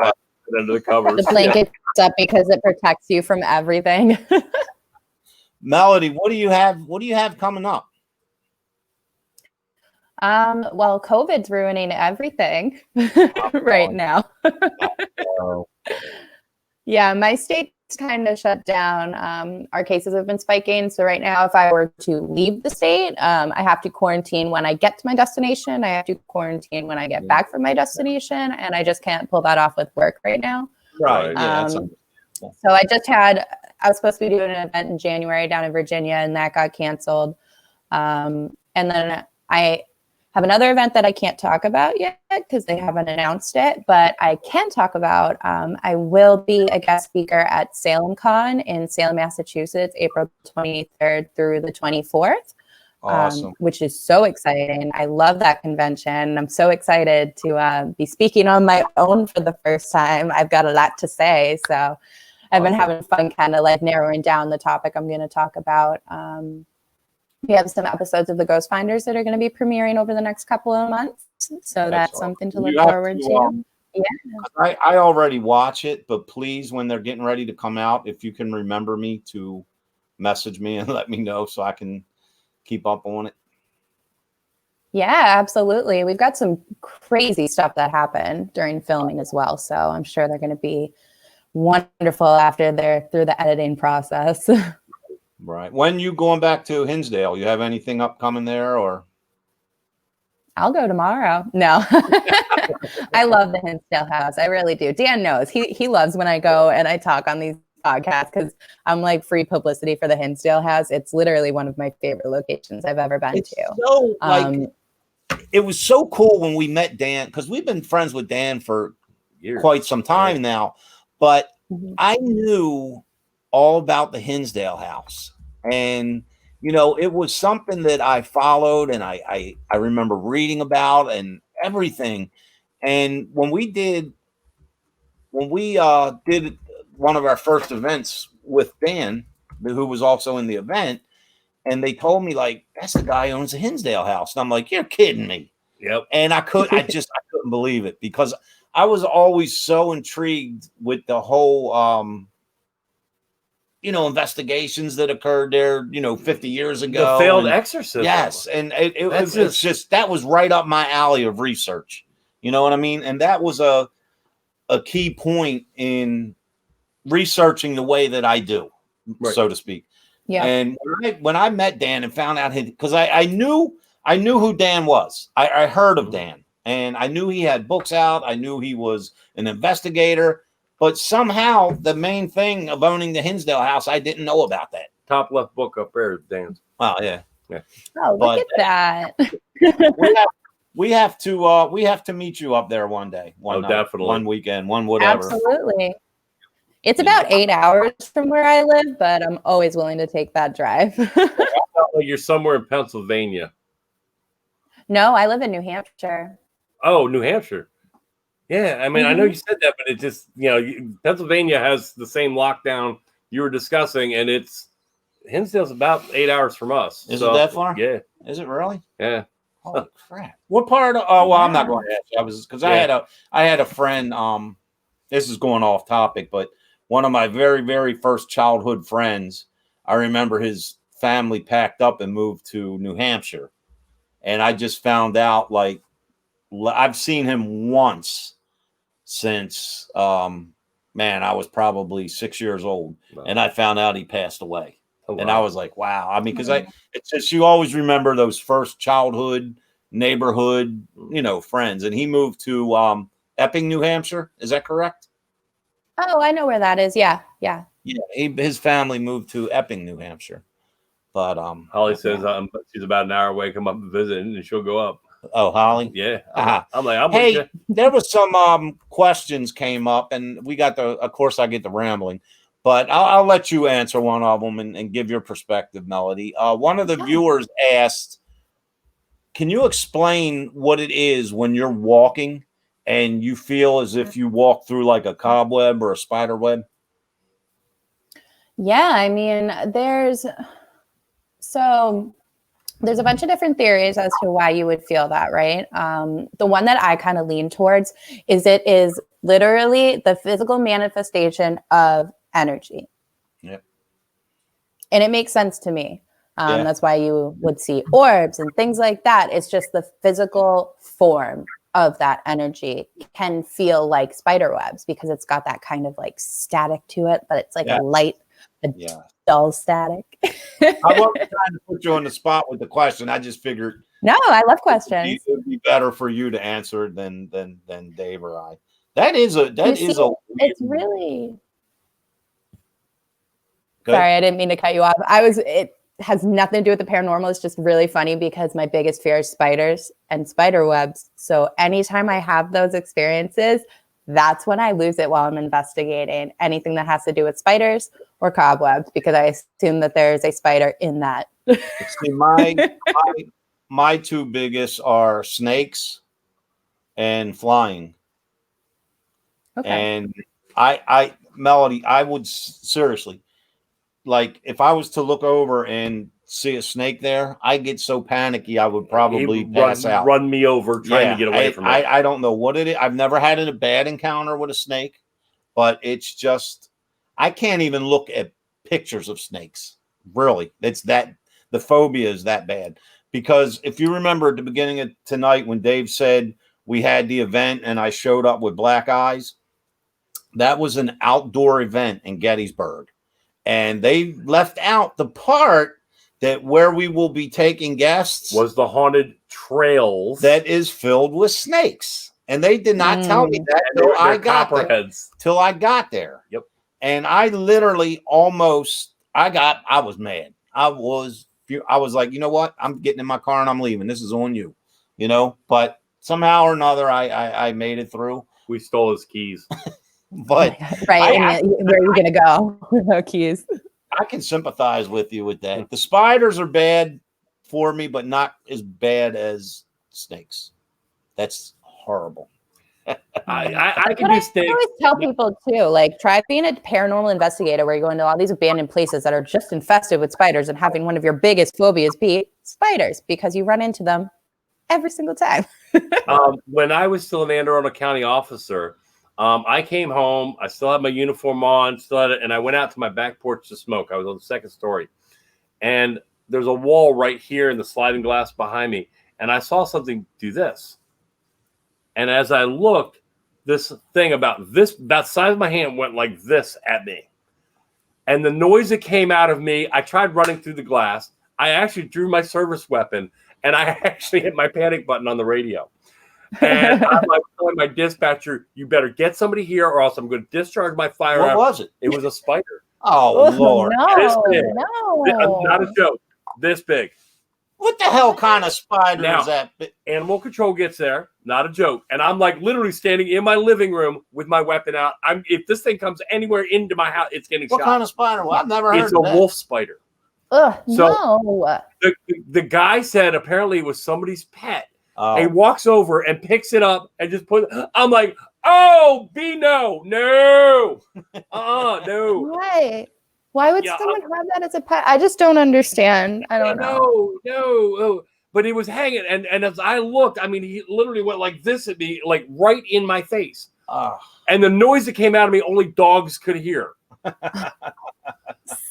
Under the covers. The blanket up because it protects you from everything. Melody, what do you have coming up? Well, COVID's ruining everything right now. Yeah, my state's kind of shut down. Our cases have been spiking. So right now, if I were to leave the state, I have to quarantine when I get to my destination. I have to quarantine when I get back from my destination. And I just can't pull that off with work right now. Right. Yeah, so I was supposed to be doing an event in January down in Virginia, and that got canceled. And then I have another event that I can't talk about yet because they haven't announced it, but I can talk about, I will be a guest speaker at Salem Con in Salem, Massachusetts, April 23rd through the 24th. Awesome. Which is so exciting. I love that convention. I'm so excited to be speaking on my own for the first time. I've got a lot to say, so I've been having fun kind of like narrowing down the topic I'm going to talk about. We have some episodes of the Ghost Finders that are going to be premiering over the next couple of months. So that's something to look forward to. Yeah. I already watch it, but please, when they're getting ready to come out, if you can remember me to message me and let me know so I can keep up on it. Yeah, absolutely. We've got some crazy stuff that happened during filming as well. So I'm sure they're going to be wonderful after they're through the editing process. Right. When you going back to Hinsdale? You have anything upcoming there, or? I'll go tomorrow. No, I love the Hinsdale house. I really do. Dan knows he loves when I go and I talk on these podcasts because I'm like free publicity for the Hinsdale house. It's literally one of my favorite locations I've ever been to. So it was so cool when we met Dan, because we've been friends with Dan for years, quite some time now. But I knew all about the Hinsdale house, and it was something that I followed, and I remember reading about and everything. And when we did one of our first events with Dan, who was also in the event, and they told me, like, that's the guy who owns the Hinsdale house. And I'm like, you're kidding me. Yep. And I couldn't believe it, because I was always so intrigued with the whole, investigations that occurred there, 50 years ago. The failed exorcism. Yes. And it's just, that was right up my alley of research. You know what I mean? And that was a key point in researching the way that I do, so to speak. Yeah. And when I met Dan and found out because I knew who Dan was. I heard of Dan, and I knew he had books out. I knew he was an investigator, but somehow the main thing of owning the Hinsdale house, I didn't know about that. Top left book up there is Dan's. Oh yeah. Oh, look at that. we have to meet you up there one day. One night, definitely. One weekend, one whatever. Absolutely. It's about 8 hours from where I live, but I'm always willing to take that drive. I felt like you're somewhere in Pennsylvania. No, I live in New Hampshire. Oh, New Hampshire. Yeah, I mean, I know you said that, but it just, Pennsylvania has the same lockdown you were discussing, and Hinsdale's about 8 hours from us. Is it that far? Yeah. Is it really? Yeah. Holy crap! What part of? Oh, well, I'm not going to ask you. I had a friend. This is going off topic, but one of my very, very first childhood friends, I remember his family packed up and moved to New Hampshire, and I just found out, like, I've seen him once since I was probably 6 years old, and I found out he passed away. Oh, wow. And I was like, wow. I mean, because it's just, you always remember those first childhood neighborhood, friends. And he moved to Epping, New Hampshire. Is that correct? Oh, I know where that is. Yeah. Yeah. His family moved to Epping, New Hampshire. But Holly says she's about an hour away. Come up and visit, and she'll go up. Oh, Holly. Yeah. I'm like, hey, there was some questions came up, and we got of course, I get the rambling. But I'll let you answer one of them and give your perspective, Melody. One of the viewers asked, can you explain what it is when you're walking and you feel as if you walk through like a cobweb or a spider web? Yeah, I mean, there's a bunch of different theories as to why you would feel that, right? The one that I kind of lean towards is it is literally the physical manifestation of energy. Yep. And it makes sense to me. That's why you would see orbs and things like that. It's just the physical form of that energy can feel like spider webs because it's got that kind of like static to it, but it's like a light, dull static. I wasn't trying to put you on the spot with the question. I just figured. No, I love questions. It would be better for you to answer than Dave or I. It's really. Good. Sorry, I didn't mean to cut you off. It has nothing to do with the paranormal. It's just really funny because my biggest fear is spiders and spider webs. So anytime I have those experiences, that's when I lose it while I'm investigating anything that has to do with spiders or cobwebs, because I assume that there's a spider in that. See, my two biggest are snakes and flying. Okay. And Melody, I would seriously, like, if I was to look over and see a snake there, I get so panicky I would probably pass out. Run me over trying to get away from it. I don't know what it is. I've never had a bad encounter with a snake, but it's just, I can't even look at pictures of snakes. Really. The phobia is that bad. Because if you remember at the beginning of tonight when Dave said we had the event and I showed up with black eyes, That was an outdoor event in Gettysburg. And they left out the part that where we will be taking guests was the haunted trails that is filled with snakes. And they did not tell me that and till I got there. Copperheads. Till I got there. Yep. And I literally I was mad. I was like, you know what? I'm getting in my car and I'm leaving. This is on you, you know. But somehow or another, I made it through. We stole his keys. But right, where are you gonna go? No keys. I can sympathize with you with that. The spiders are bad for me, but not as bad as snakes. That's horrible. I can do snakes. I always tell people too, like, try being a paranormal investigator where you're going to all these abandoned places that are just infested with spiders and having one of your biggest phobias be spiders because you run into them every single time. When I was still an Anne Arundel County officer, I came home. I still had my uniform on, and I went out to my back porch to smoke. I was on the second story, and there's a wall right here in the sliding glass behind me, and I saw something do this. And as I looked, this thing about size of my hand went like this at me, and the noise that came out of me, I tried running through the glass. I actually drew my service weapon, and I actually hit my panic button on the radio. And I'm like telling my dispatcher, you better get somebody here or else I'm going to discharge my firearm. What was it? It was a spider. Oh, Lord. No. Not a joke. This big. What the hell kind of spider Now, is that? Animal control gets there. Not a joke. And I'm like literally standing in my living room with my weapon out. If this thing comes anywhere into my house, it's getting shot. What kind of spider? Well, I've never heard of that. It's a wolf spider. Ugh, So no. The guy said apparently it was somebody's pet. Oh. He walks over and picks it up and just put it. I'm like, oh, no. No. Why would someone have that as a pet? I just don't understand. I don't know. No. But he was hanging. And as I looked, I mean, he literally went like this at me, like right in my face. And the noise that came out of me, only dogs could hear.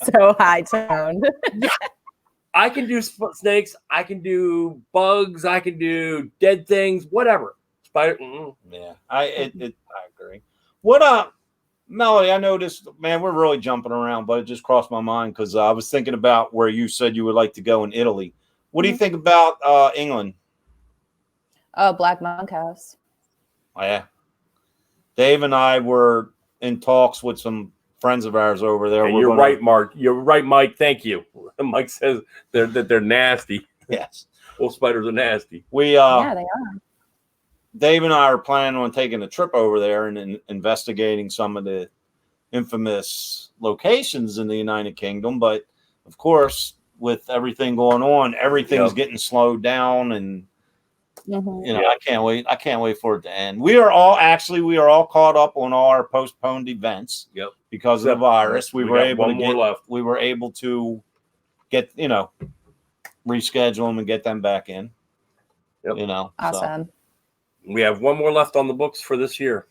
So high toned. I can do snakes. I can do bugs. I can do dead things, whatever. Spider. Yeah, I agree. What Melody, I noticed, man, we're really jumping around, but it just crossed my mind because I was thinking about where you said you would like to go in Italy. What do you think about England? Oh, Black Monk House. Oh, yeah. Dave and I were in talks with some friends of ours over there. And you're right, Mark. You're right, Mike. Thank you. Mike says they're nasty. Yes. Wolf spiders are nasty. Yeah, they are. Dave and I are planning on taking a trip over there and investigating some of the infamous locations in the United Kingdom. But of course, with everything going on, everything's getting slowed down, and I can't wait. I can't wait for it to end. We are all caught up on all our postponed events. Yep. Because of the virus, we were able to get reschedule them and get them back in. Yep. Awesome. So. We have one more left on the books for this year.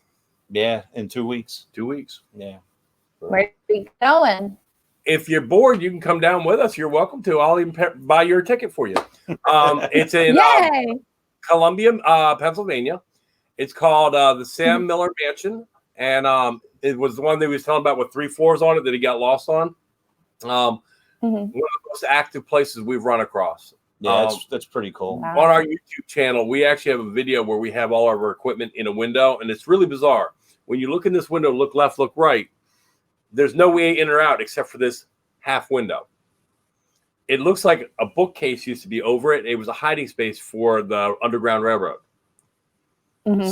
Yeah, in 2 weeks. 2 weeks. Yeah. Where are you going? If you're bored, you can come down with us. You're welcome to. I'll even buy your ticket for you. It's in Columbia, Pennsylvania. It's called the Sam Miller Mansion, and it was the one that he was telling about with 3 floors on it that he got lost on. One of the most active places we've run across. Yeah, that's pretty cool. Wow. On our YouTube channel, we actually have a video where we have all of our equipment in a window, and it's really bizarre. When you look in this window, look left, look right, there's no way in or out except for this half window. It looks like a bookcase used to be over it. It was a hiding space for the Underground Railroad.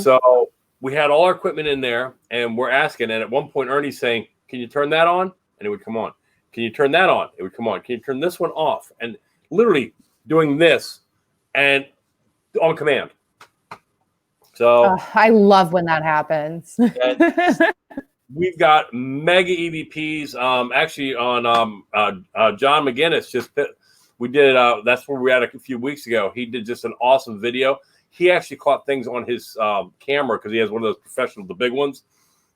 So we had all our equipment in there, and we're asking, and at one point, Ernie's saying, can you turn that on? And it would come on. Can you turn that on? It would come on. Can you turn this one off? And literally doing this and on command. So I love when that happens. We've got mega EVPs. Actually, on John McGinnis, we did. That's where we had a few weeks ago. He did just an awesome video. He actually caught things on his camera because he has one of those professional, the big ones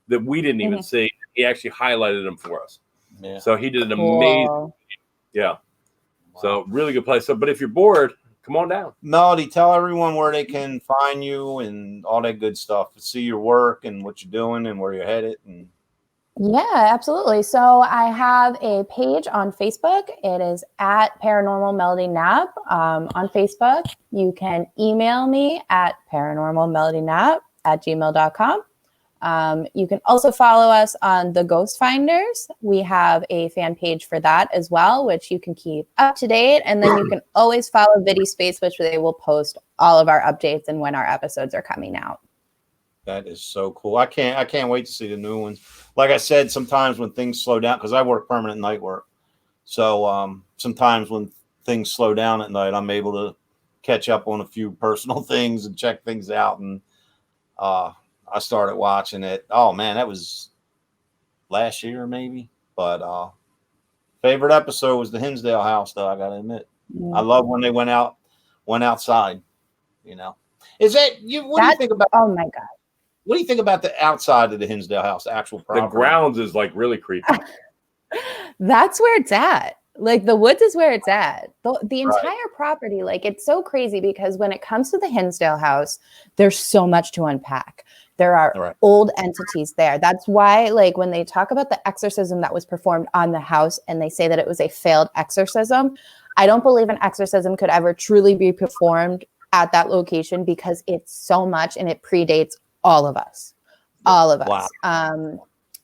that we didn't even see. He actually highlighted them for us. Yeah. So he did an amazing. Yeah. Wow. So really good place. So, but if you're bored, come on down. Melody, tell everyone where they can find you and all that good stuff. See your work and what you're doing and where you're headed. And Yeah, absolutely. So I have a page on Facebook. It is at Paranormal Melody Knapp on Facebook. You can email me at paranormalmelodyknapp@gmail.com. You can also follow us on The Ghost Finders. We have a fan page for that as well, which you can keep up to date. And then you can always follow Vidi Space, which they will post all of our updates and when our episodes are coming out. That is so cool. I can't wait to see the new ones. Like I said, sometimes when things slow down, because I work permanent night work. So sometimes when things slow down at night, I'm able to catch up on a few personal things and check things out. And I started watching it. Oh man, that was last year maybe. But favorite episode was the Hinsdale house, though, I gotta admit. I love when they went outside, you know. Is that you what do you think about oh my God. What do you think about the outside of the Hinsdale house, the actual property? The grounds is like really creepy. That's where it's at. Like the woods is where it's at. The entire property, like it's so crazy because when it comes to the Hinsdale house, there's so much to unpack. There are old entities there. That's why, like, when they talk about the exorcism that was performed on the house and they say that it was a failed exorcism, I don't believe an exorcism could ever truly be performed at that location because it's so much and it predates all of us. Wow.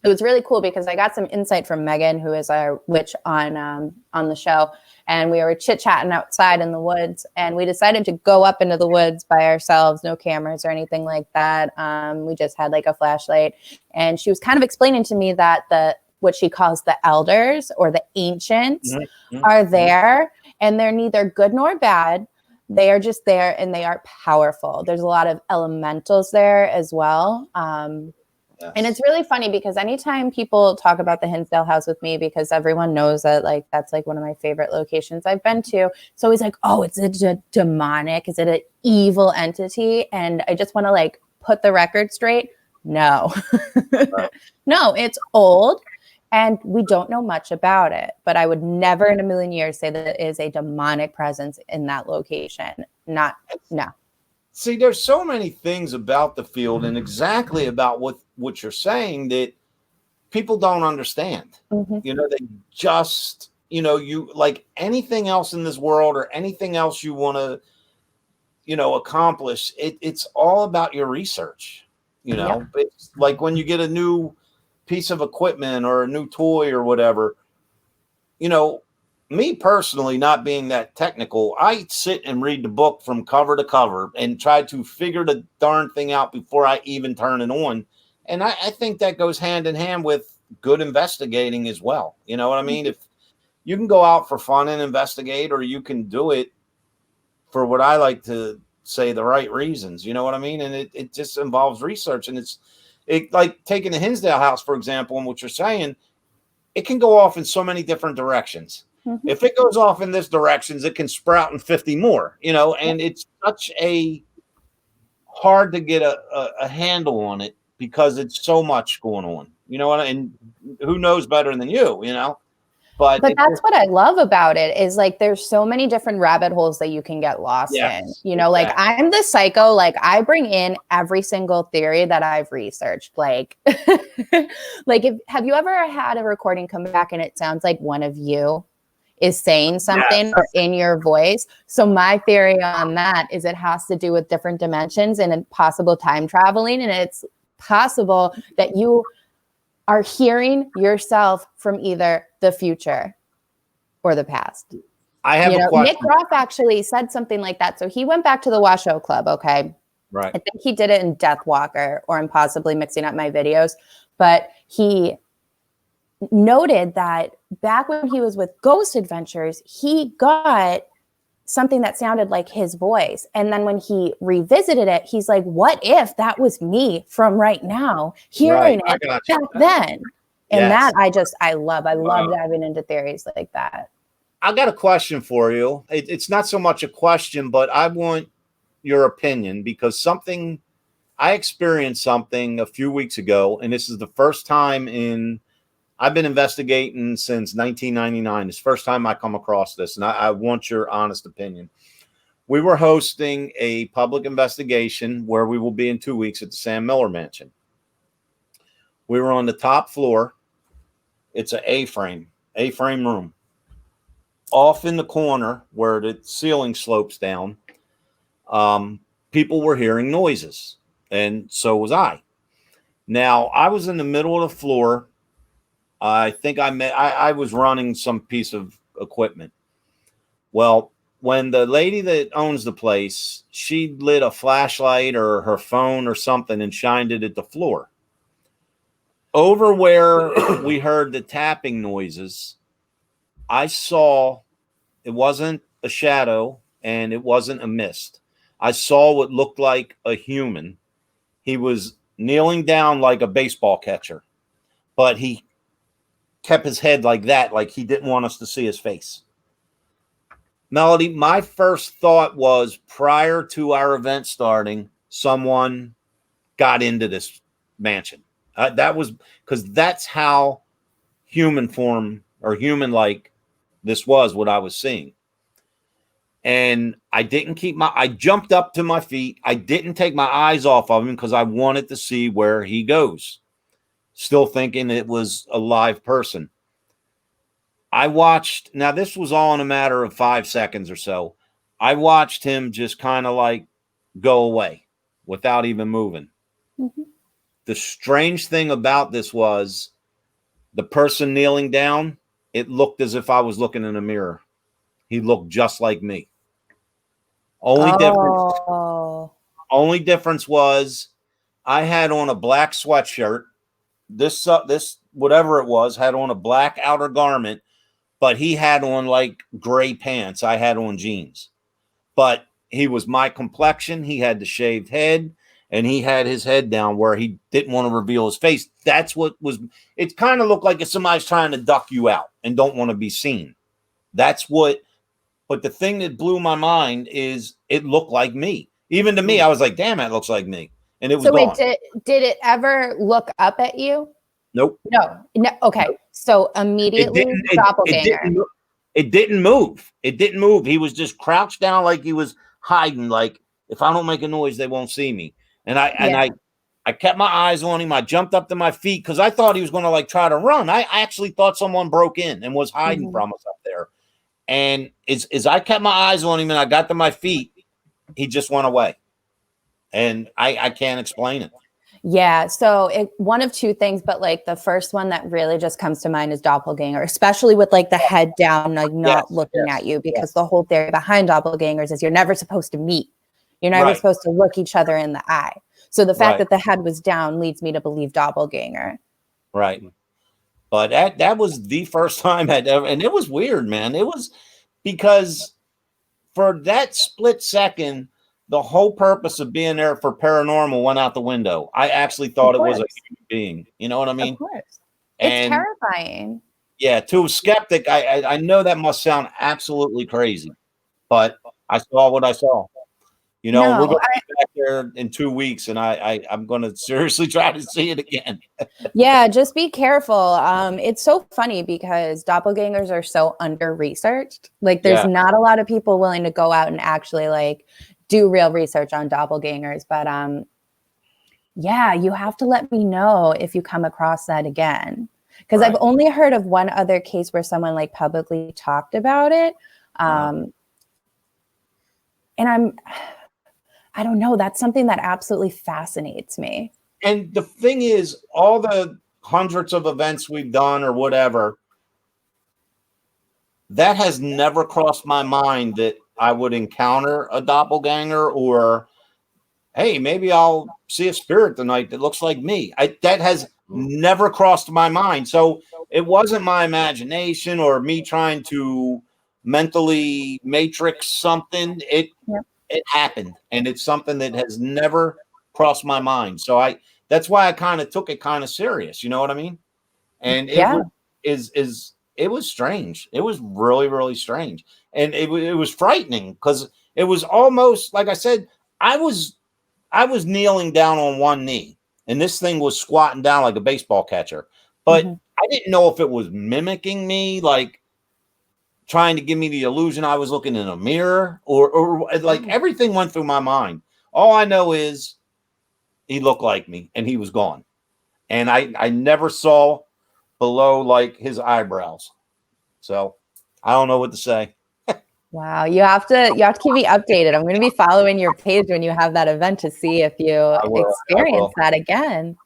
It was really cool because I got some insight from Megan, who is our witch on the show, and we were chit-chatting outside in the woods, and we decided to go up into the woods by ourselves, no cameras or anything like that. We just had like a flashlight, and she was kind of explaining to me that what she calls the elders or the ancients are there, and they're neither good nor bad. They are just there and they are powerful. There's a lot of elementals there as well. And it's really funny because anytime people talk about the Hinsdale house with me, because everyone knows that like that's like one of my favorite locations I've been to. So always like, oh, it's a demonic, is it an evil entity? And I just want to like put the record straight. No, no, it's old. And we don't know much about it, but I would never in a million years say that it is a demonic presence in that location. No. See, there's so many things about the field and exactly about what you're saying that people don't understand. You know, they just, you like anything else in this world or anything else you want to, accomplish. It's all about your research. It's like when you get a new piece of equipment or a new toy or whatever, me personally, not being that technical, I sit and read the book from cover to cover and try to figure the darn thing out before I even turn it on. And I think that goes hand in hand with good investigating as well. You know what I mean? If you can go out for fun and investigate, or you can do it for what I like to say, the right reasons, you know what I mean? And it just involves research, and it's like taking the Hinsdale house, for example, and what you're saying, it can go off in so many different directions. If it goes off in this directions, it can sprout in 50 more, and it's such a hard to get a handle on it because it's so much going on, and who knows better than you, But that's what I love about it is like there's so many different rabbit holes that you can get lost in. Like I'm the psycho, like I bring in every single theory that I've researched. Like, have you ever had a recording come back and it sounds like one of you is saying something or in your voice? So my theory on that is it has to do with different dimensions and possible time traveling. And it's possible that you are hearing yourself from either the future or the past. I have a question. Nick Groff actually said something like that. So he went back to the Washoe Club. Okay. Right. I think he did it in Death Walker, or I'm possibly mixing up my videos, but he noted that back when he was with Ghost Adventures, he got something that sounded like his voice. And then when he revisited it, he's like, what if that was me from right now hearing it back then? And that I love diving into theories like that. I got a question for you. It's not so much a question, but I want your opinion because I experienced something a few weeks ago, and this is the first time I've been investigating since 1999. It's the first time I come across this, and I want your honest opinion. We were hosting a public investigation where we will be in 2 weeks at the Sam Miller Mansion. We were on the top floor, It's a A-frame room. Off in the corner where the ceiling slopes down, people were hearing noises, and so was I. Now, I was in the middle of the floor. I think I was running some piece of equipment. Well, when the lady that owns the place, she lit a flashlight or her phone or something and shined it at the floor. Over where we heard the tapping noises, I saw, it wasn't a shadow and it wasn't a mist. I saw what looked like a human. He was kneeling down like a baseball catcher, but he kept his head like that, like he didn't want us to see his face. Melody, my first thought was, prior to our event starting, someone got into this mansion. That was because that's how human form or human-like this was, what I was seeing. And I jumped up to my feet. I didn't take my eyes off of him because I wanted to see where he goes. Still thinking it was a live person. I watched, now this was all in a matter of 5 seconds or so. I watched him just kind of like go away without even moving. Mm-hmm. The strange thing about this was the person kneeling down, it looked as if I was looking in a mirror. He looked just like me. Only difference was I had on a black sweatshirt. This whatever it was had on a black outer garment, but he had on like gray pants. I had on jeans, but he was my complexion. He had the shaved head and he had his head down where he didn't want to reveal his face. That's what was, it kind of looked like if somebody's trying to duck you out and don't want to be seen. That's what, but the thing that blew my mind is it looked like me. Even to me, I was like, damn, it looks like me. And it was gone. Wait, did it ever look up at you? Nope. No. Okay. So immediately, doppelganger. It didn't move. It didn't move. He was just crouched down like he was hiding. Like, if I don't make a noise, they won't see me. And I kept my eyes on him. I jumped up to my feet because I thought he was going to like try to run. I actually thought someone broke in and was hiding from us up there. And as I kept my eyes on him and I got to my feet, he just went away. And I can't explain it. Yeah. So one of two things, but like the first one that really just comes to mind is doppelganger, especially with like the head down, like not looking at you, because the whole theory behind doppelgangers is you're never supposed to meet. You're never supposed to look each other in the eye. So the fact that the head was down leads me to believe doppelganger. Right. But that was the first time I'd ever, and it was weird, man. It was because for that split second, the whole purpose of being there for paranormal went out the window. I actually thought it was a human being. You know what I mean? Of course. It's terrifying. Yeah, to a skeptic, I know that must sound absolutely crazy, but I saw what I saw. You know, we're going to be back there in 2 weeks, and I'm going to seriously try to see it again. Yeah, just be careful. It's so funny because doppelgangers are so under-researched. Like, there's not a lot of people willing to go out and actually, like, do real research on doppelgangers. But, yeah, you have to let me know if you come across that again. Because I've only heard of one other case where someone, like, publicly talked about it. And I don't know. That's something that absolutely fascinates me. And the thing is, all the hundreds of events we've done or whatever, that has never crossed my mind that I would encounter a doppelganger or, hey, maybe I'll see a spirit tonight that looks like me. That has never crossed my mind. So it wasn't my imagination or me trying to mentally matrix something. It happened, and it's something that has never crossed my mind. So that's why I kind of took it kind of serious. You know what I mean? And it was strange. It was really, really strange. And it was frightening because it was almost, like I said, I was kneeling down on one knee and this thing was squatting down like a baseball catcher, but I didn't know if it was mimicking me, like trying to give me the illusion I was looking in a mirror or like everything went through my mind. All I know is he looked like me and he was gone. And I never saw below like his eyebrows. So I don't know what to say. Wow, you have to keep me updated. I'm going to be following your page when you have that event to see if you experience that again.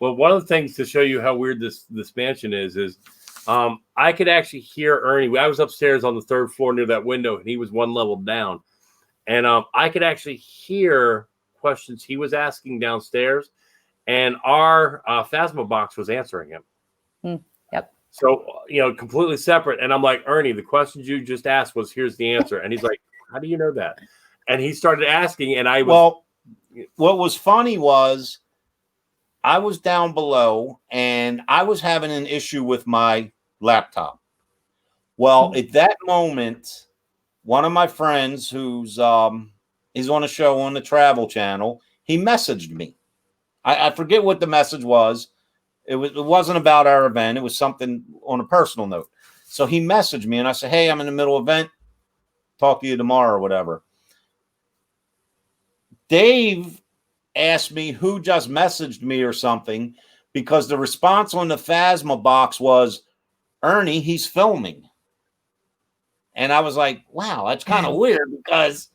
Well, one of the things to show you how weird this mansion is I could actually hear Ernie. I was upstairs on the 3rd floor near that window, and he was one level down. And I could actually hear questions he was asking downstairs, and our Phasma box was answering him. Yep. So, completely separate. And I'm like, Ernie, the questions you just asked was, here's the answer. And he's like, how do you know that? And he started asking, and I was. Well, what was funny was I was down below, and I was having an issue with my laptop. Well, at that moment, one of my friends who's he's on a show on the Travel Channel, he messaged me. I forget what the message was. It wasn't about our event. It was something on a personal note. So he messaged me, and I said, hey, I'm in the middle of an event. Talk to you tomorrow or whatever. Dave asked me who just messaged me or something, because the response on the Phasma box was, Ernie, he's filming. And I was like, wow, that's kind of weird, because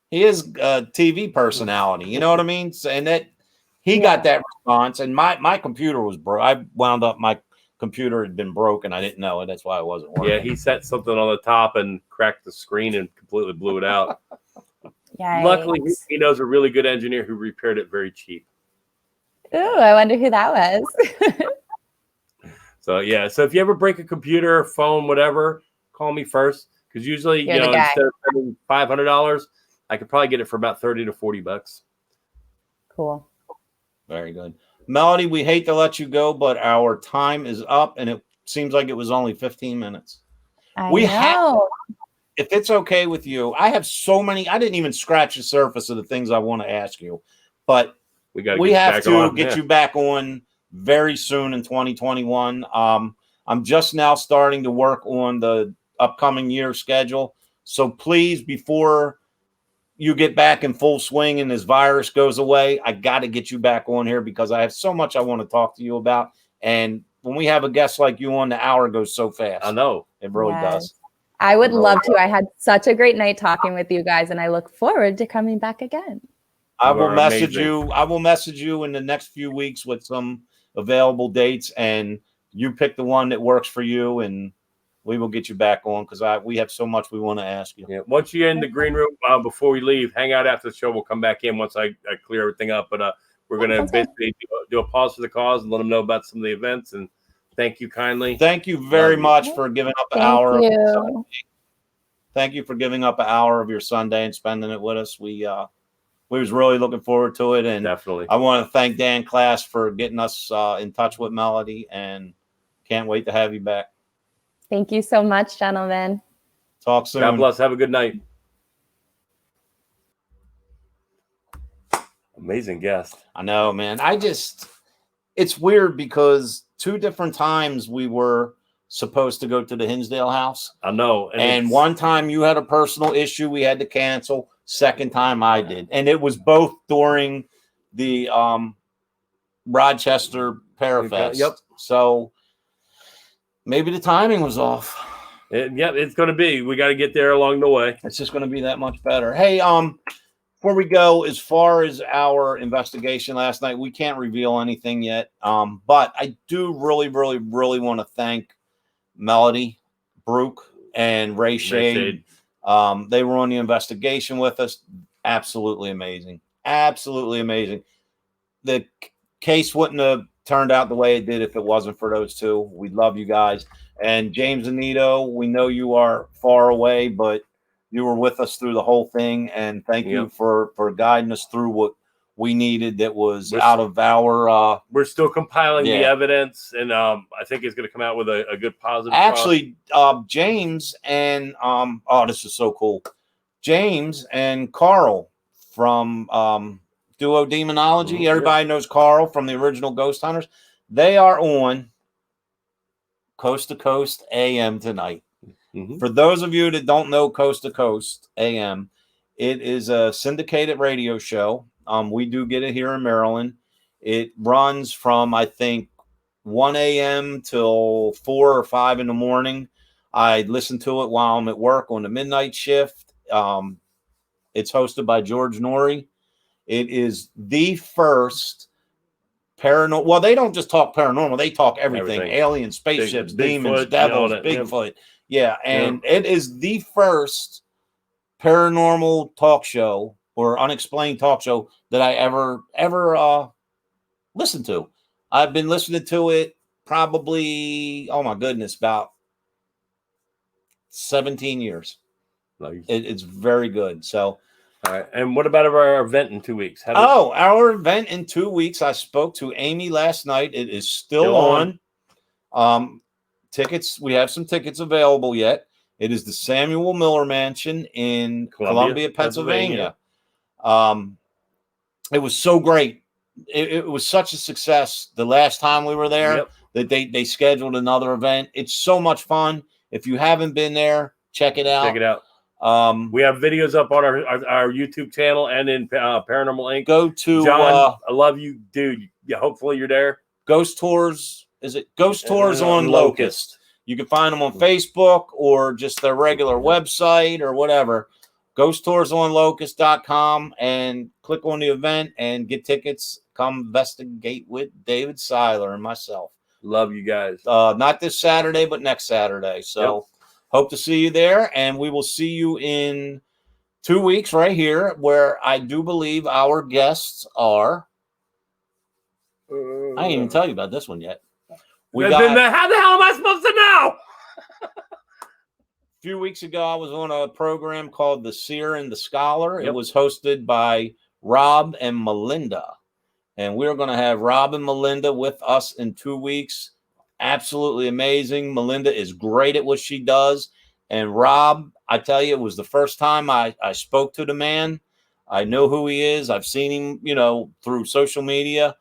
he is a TV personality. You know what I mean? And that he got that response, and my computer was broke. I wound up, my computer had been broken. I didn't know it. That's why it wasn't working. Yeah, he set something on the top and cracked the screen and completely blew it out. Yikes. Luckily, he knows a really good engineer who repaired it very cheap. Ooh, I wonder who that was. So if you ever break a computer, phone, whatever, call me first, because usually instead of spending $500, I could probably get it for about $30 to $40. Cool. Very good. Melody, we hate to let you go, but our time is up, and it seems like it was only 15 minutes. I know. If it's okay with you, I have so many. I didn't even scratch the surface of the things I want to ask you, but we have to get you back on very soon in 2021. I'm just now starting to work on the upcoming year schedule. So please, before you get back in full swing and this virus goes away, I got to get you back on here, because I have so much I want to talk to you about. And when we have a guest like you on, the hour goes so fast. I know. It really does. I would love to. I had such a great night talking with you guys, and I look forward to coming back again. I will message you. I will message you in the next few weeks with some available dates, and you pick the one that works for you, and we will get you back on, because we have so much we want to ask you. Yeah. Once you're in the green room, before we leave, hang out after the show. We'll come back in once I clear everything up. But we're going to basically do a pause for the cause and let them know about some of the events. And thank you kindly. Thank you very much for giving up an hour. Thank you for giving up an hour of your Sunday and spending it with us. We was really looking forward to it, and definitely, I want to thank Dan Class for getting us in touch with Melody, and can't wait to have you back. Thank you so much, gentlemen. Talk soon. God bless. Have a good night. Amazing guest. I know, man. It's weird, because 2 different times we were supposed to go to the Hinsdale house. I know. And one time you had a personal issue we had to cancel. Second time I did. And it was both during the Rochester Parafest. Yep. So maybe the timing was off. It's going to be. We got to get there along the way. It's just going to be that much better. Hey, before we go, as far as our investigation last night, we can't reveal anything yet. But I do really, really, really want to thank Melody, Brooke, and Ray Shade. They were on the investigation with us. Absolutely amazing. Absolutely amazing. The case wouldn't have turned out the way it did if it wasn't for those two. We love you guys. And James Anito, we know you are far away, but you were with us through the whole thing. And thank you for guiding us through what we needed that was out of our we're still compiling the evidence, and I think it's going to come out with a good positive. Actually, James and this is so cool. James and Carl from Duo Demonology. Everybody knows Carl from the original Ghost Hunters. They are on Coast to Coast AM tonight. For those of you that don't know Coast to Coast AM, it is a syndicated radio show. We do get it here in Maryland. It runs from, I think, 1 a.m. till 4 or 5 in the morning. I listen to it while I'm at work on the midnight shift. It's hosted by George Norrie. It is the first paranormal. Well, they don't just talk paranormal. They talk everything. Aliens, spaceships, demons, devils, Bigfoot. Yeah. And it is the first paranormal talk show or unexplained talk show that I ever listened to. I've been listening to it probably, oh my goodness, about 17 years. Nice. It's very good. So, all right. And what about our event in 2 weeks? Our event in 2 weeks. I spoke to Amy last night. It is still on. Tickets. We have some tickets available yet. It is the Samuel Miller Mansion in Columbia, Pennsylvania. It was so great. It was such a success the last time we were there that they scheduled another event. It's so much fun. If you haven't been there, check it out. Check it out. We have videos up on our YouTube channel and in Paranormal Inc. Go to John. I love you, dude. Yeah, hopefully you're there. Ghost Tours. Is it Ghost Tours on Locust? You can find them on Facebook or just their regular website or whatever. GhostToursOnLocust.com and click on the event and get tickets. Come investigate with David Seiler and myself. Love you guys. Not this Saturday, but next Saturday. So hope to see you there. And we will see you in 2 weeks right here, where I do believe our guests are. I didn't even tell you about this one yet. How the hell am I supposed to know? A few weeks ago, I was on a program called The Seer and the Scholar. It was hosted by Rob and Melinda. And we're going to have Rob and Melinda with us in 2 weeks. Absolutely amazing. Melinda is great at what she does. And Rob, I tell you, it was the first time I spoke to the man. I know who he is. I've seen him, through social media.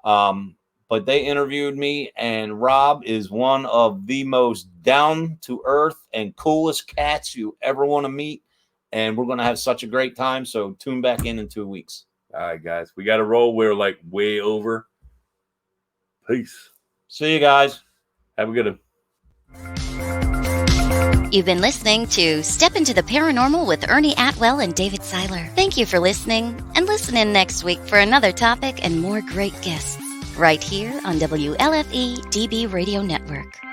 But they interviewed me, and Rob is one of the most down-to-earth and coolest cats you ever want to meet. And we're going to have such a great time. So tune back in 2 weeks. All right, guys. We got to roll. We're like way over. Peace. See you guys. Have a good one. You've been listening to Step Into the Paranormal with Ernie Atwell and David Seiler. Thank you for listening, and listen in next week for another topic and more great guests right here on WLFE DB Radio Network.